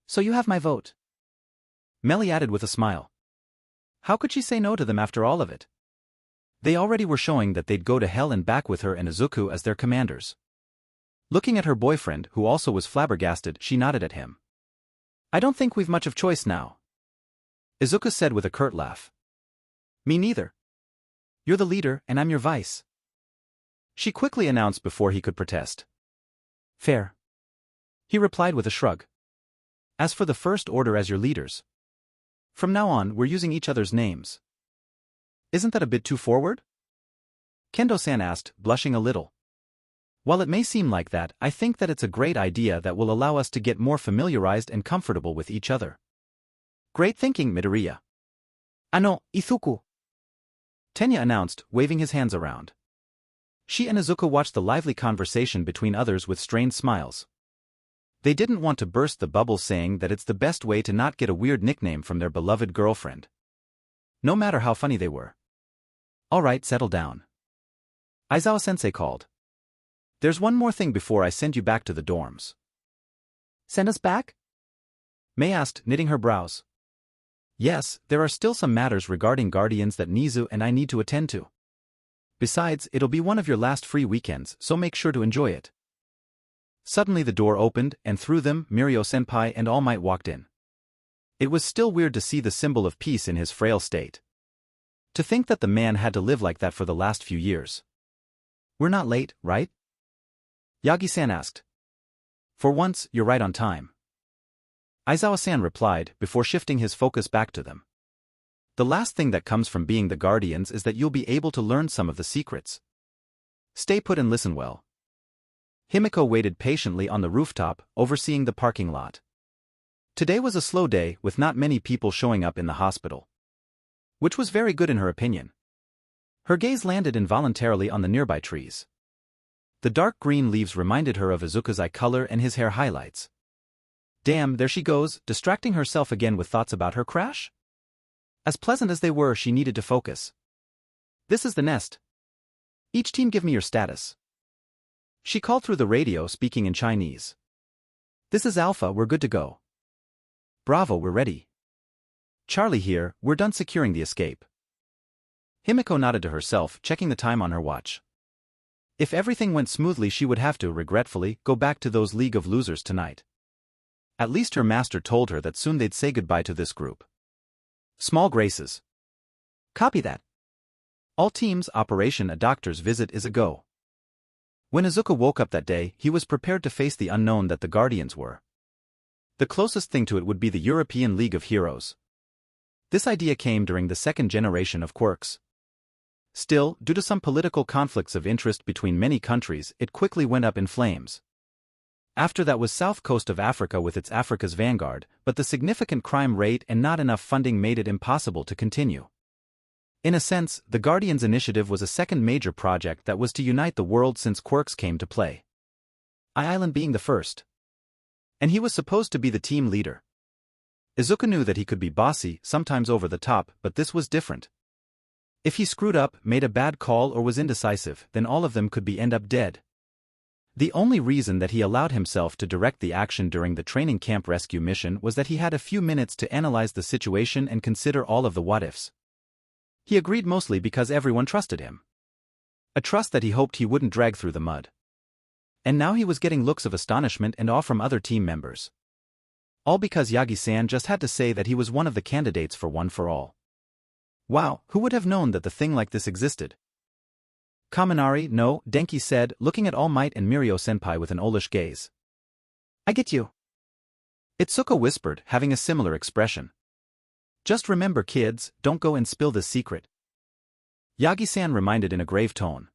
[SPEAKER 1] So you have my vote. Melly added with a smile. How could she say no to them after all of it? They already were showing that they'd go to hell and back with her and Izuku as their commanders. Looking at her boyfriend, who also was flabbergasted, she nodded at him. I don't think we've much of choice now. Izuku said with a curt laugh. Me neither. You're the leader, and I'm your vice. She quickly announced before he could protest. Fair. He replied with a shrug. As for the First Order as your leaders. From now on, we're using each other's names. Isn't that a bit too forward? Kendo-san asked, blushing a little. While it may seem like that, I think that it's a great idea that will allow us to get more familiarized and comfortable with each other. Great thinking, Midoriya. Izuku. Tenya announced, waving his hands around. She and Izuku watched the lively conversation between others with strained smiles. They didn't want to burst the bubble, saying that it's the best way to not get a weird nickname from their beloved girlfriend. No matter how funny they were. All right, settle down. Aizawa-sensei called. There's one more thing before I send you back to the dorms. Send us back? Mei asked, knitting her brows. Yes, there are still some matters regarding Guardians that Nizu and I need to attend to. Besides, it'll be one of your last free weekends, so make sure to enjoy it. Suddenly the door opened, and through them, Mirio-senpai and All Might walked in. It was still weird to see the symbol of peace in his frail state. To think that the man had to live like that for the last few years.
[SPEAKER 2] We're not late, right?
[SPEAKER 1] Yagi-san asked.
[SPEAKER 2] For once, you're right on time.
[SPEAKER 1] Aizawa-san replied, before shifting his focus back to them. The last thing that comes from being the guardians is that you'll be able to learn some of the secrets. Stay put and listen well. Himiko waited patiently on the rooftop, overseeing the parking lot. Today was a slow day, with not many people showing up in the hospital. Which was very good in her opinion. Her gaze landed involuntarily on the nearby trees. The dark green leaves reminded her of Izuku's eye color and his hair highlights. Damn, there she goes, distracting herself again with thoughts about her crash? As pleasant as they were, she needed to focus. This is the nest. Each team give me your status. She called through the radio, speaking in Chinese. This is Alpha, we're good to go. Bravo, we're ready. Charlie here, we're done securing the escape. Himiko nodded to herself, checking the time on her watch. If everything went smoothly, she would have to, regretfully, go back to those League of Losers tonight. At least her master told her that soon they'd say goodbye to this group. Small graces. Copy that. All teams, Operation A Doctor's Visit is a go. When Izuku woke up that day, he was prepared to face the unknown that the Guardians were. The closest thing to it would be the European League of Heroes. This idea came during the second generation of quirks. Still, due to some political conflicts of interest between many countries, it quickly went up in flames. After that was South Coast of Africa with its Africa's Vanguard, but the significant crime rate and not enough funding made it impossible to continue. In a sense, the Guardians Initiative was a second major project that was to unite the world since quirks came to play. Island being the first. And he was supposed to be the team leader. Izuku knew that he could be bossy, sometimes over the top, but this was different. If he screwed up, made a bad call or was indecisive, then all of them could end up dead. The only reason that he allowed himself to direct the action during the training camp rescue mission was that he had a few minutes to analyze the situation and consider all of the what-ifs. He agreed mostly because everyone trusted him. A trust that he hoped he wouldn't drag through the mud. And now he was getting looks of astonishment and awe from other team members. All because Yagi-san just had to say that he was one of the candidates for One for All. Wow, who would have known that the thing like this existed? Kaminari, no, Denki said, looking at All Might and Mirio-senpai with an owlish gaze. I get you. Itsuka whispered, having a similar expression. Just remember kids, don't go and spill this secret. Yagi-san reminded in a grave tone.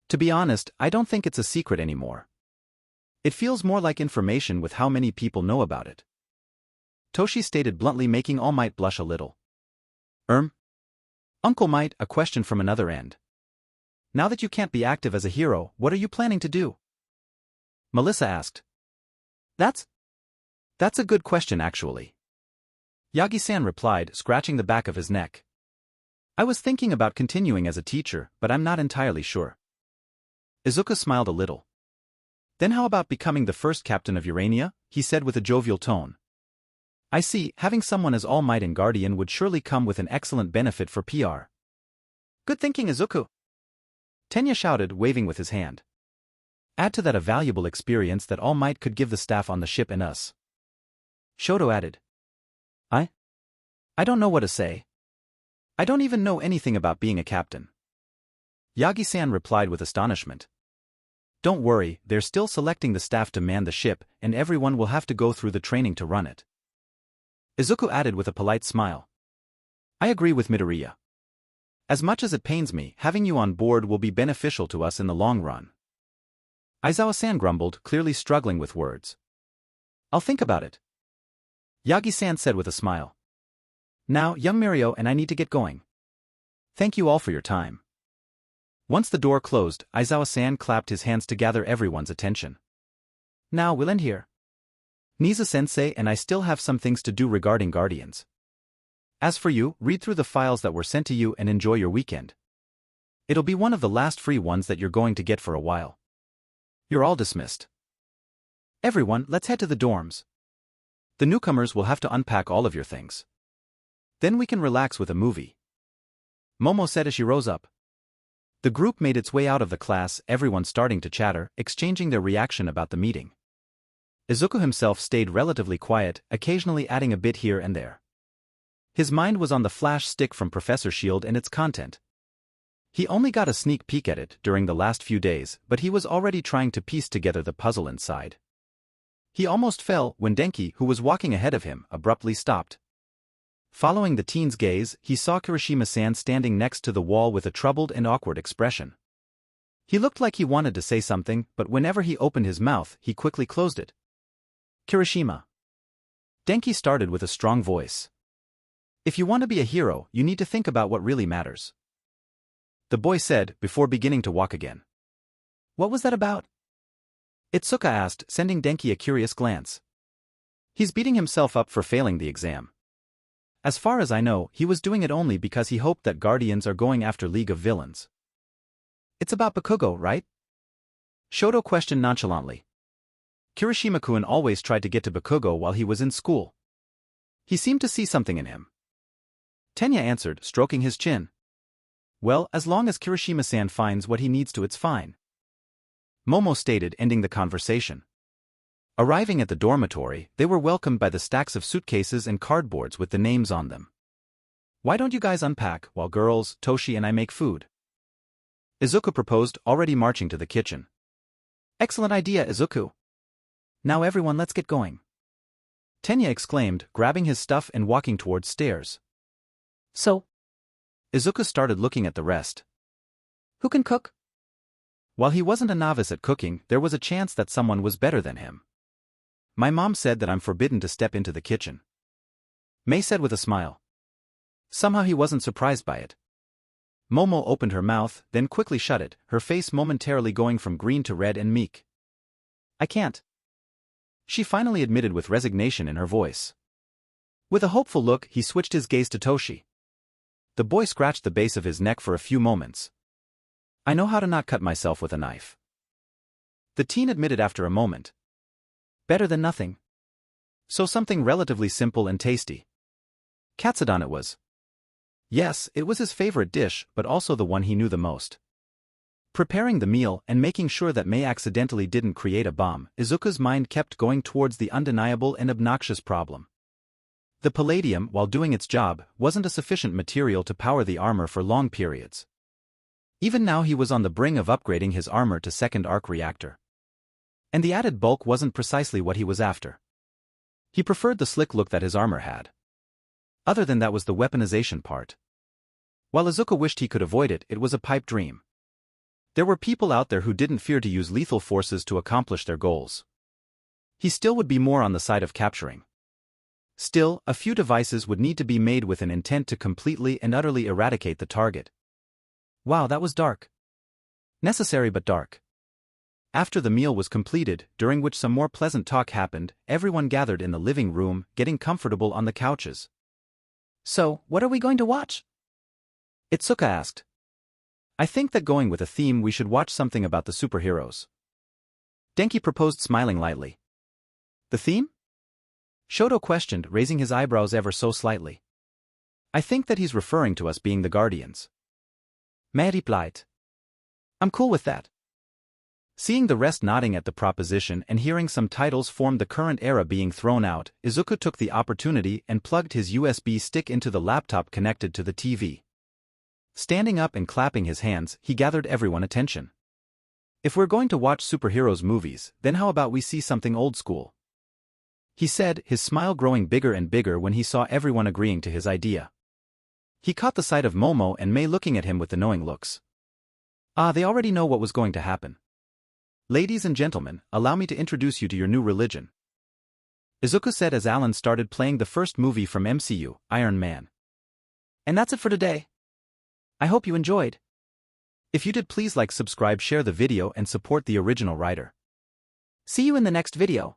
[SPEAKER 1] To be honest, I don't think it's a secret anymore. It feels more like information with how many people know about it. Toshi stated bluntly, making All Might blush a little. Uncle Might, a question from another end. Now that you can't be active as a hero, what are you planning to do? Melissa asked. That's a good question actually. Yagi-san replied, scratching the back of his neck. I was thinking about continuing as a teacher, but I'm not entirely sure. Izuku smiled a little. Then how about becoming the first captain of Urania? He said with a jovial tone. I see, having someone as All Might and Guardian would surely come with an excellent benefit for PR. Good thinking, Izuku. Tenya shouted, waving with his hand. Add to that a valuable experience that All Might could give the staff on the ship and us. Shoto added. I don't know what to say. I don't even know anything about being a captain. Yagi-san replied with astonishment. Don't worry, they're still selecting the staff to man the ship, and everyone will have to go through the training to run it. Izuku added with a polite smile. I agree with Midoriya. As much as it pains me, having you on board will be beneficial to us in the long run. Aizawa-san grumbled, clearly struggling with words. I'll think about it. Yagi-san said with a smile. Now, young Mirio and I need to get going. Thank you all for your time. Once the door closed, Aizawa-san clapped his hands to gather everyone's attention. Now we'll end here. Nisa-sensei and I still have some things to do regarding Guardians. As for you, read through the files that were sent to you and enjoy your weekend. It'll be one of the last free ones that you're going to get for a while. You're all dismissed. Everyone, let's head to the dorms. The newcomers will have to unpack all of your things. Then we can relax with a movie. Momo said as she rose up. The group made its way out of the class, everyone starting to chatter, exchanging their reaction about the meeting. Izuku himself stayed relatively quiet, occasionally adding a bit here and there. His mind was on the flash stick from Professor Shield and its content. He only got a sneak peek at it during the last few days, but he was already trying to piece together the puzzle inside. He almost fell when Denki, who was walking ahead of him, abruptly stopped. Following the teen's gaze, he saw Kirishima-san standing next to the wall with a troubled and awkward expression. He looked like he wanted to say something, but whenever he opened his mouth, he quickly closed it. Kirishima. Denki started with a strong voice. If you want to be a hero, you need to think about what really matters. The boy said, before beginning to walk again. What was that about? Itsuka asked, sending Denki a curious glance. He's beating himself up for failing the exam. As far as I know, he was doing it only because he hoped that Guardians are going after League of Villains. It's about Bakugo, right? Shoto questioned nonchalantly. Kirishima-kun always tried to get to Bakugo while he was in school. He seemed to see something in him. Tenya answered, stroking his chin. Well, as long as Kirishima-san finds what he needs to, it's fine. Momo stated, ending the conversation. Arriving at the dormitory, they were welcomed by the stacks of suitcases and cardboards with the names on them. Why don't you guys unpack while girls, Toshi and I make food? Izuku proposed, already marching to the kitchen. Excellent idea, Izuku. Now everyone, let's get going. Tenya exclaimed, grabbing his stuff and walking towards stairs. So? Izuku started looking at the rest. Who can cook? While he wasn't a novice at cooking, there was a chance that someone was better than him. My mom said that I'm forbidden to step into the kitchen. Mei said with a smile. Somehow he wasn't surprised by it. Momo opened her mouth, then quickly shut it, her face momentarily going from green to red and meek. I can't. She finally admitted with resignation in her voice. With a hopeful look, he switched his gaze to Toshi. The boy scratched the base of his neck for a few moments. I know how to not cut myself with a knife. The teen admitted after a moment. Better than nothing. So something relatively simple and tasty. Katsudon it was. Yes, it was his favorite dish, but also the one he knew the most. Preparing the meal and making sure that Mei accidentally didn't create a bomb, Izuku's mind kept going towards the undeniable and obnoxious problem. The palladium, while doing its job, wasn't a sufficient material to power the armor for long periods. Even now he was on the brink of upgrading his armor to second arc reactor. And the added bulk wasn't precisely what he was after. He preferred the slick look that his armor had. Other than that was the weaponization part. While Izuku wished he could avoid it, it was a pipe dream. There were people out there who didn't fear to use lethal forces to accomplish their goals. He still would be more on the side of capturing. Still, a few devices would need to be made with an intent to completely and utterly eradicate the target. Wow, that was dark. Necessary but dark. After the meal was completed, during which some more pleasant talk happened, everyone gathered in the living room, getting comfortable on the couches. So, what are we going to watch? Itsuka asked. I think that going with a theme we should watch something about the superheroes. Denki proposed, smiling lightly. The theme? Shoto questioned, raising his eyebrows ever so slightly. I think that he's referring to us being the Guardians. Mei replied. I'm cool with that. Seeing the rest nodding at the proposition and hearing some titles formed the current era being thrown out, Izuku took the opportunity and plugged his USB stick into the laptop connected to the TV. Standing up and clapping his hands, he gathered everyone's attention. If we're going to watch superheroes movies, then how about we see something old school? He said, his smile growing bigger and bigger when he saw everyone agreeing to his idea. He caught the sight of Momo and Mei looking at him with the knowing looks. Ah, they already know what was going to happen. Ladies and gentlemen, allow me to introduce you to your new religion. Izuku said as Alan started playing the first movie from MCU, Iron Man. And that's it for today. I hope you enjoyed. If you did, please like, subscribe, share the video and support the original writer. See you in the next video.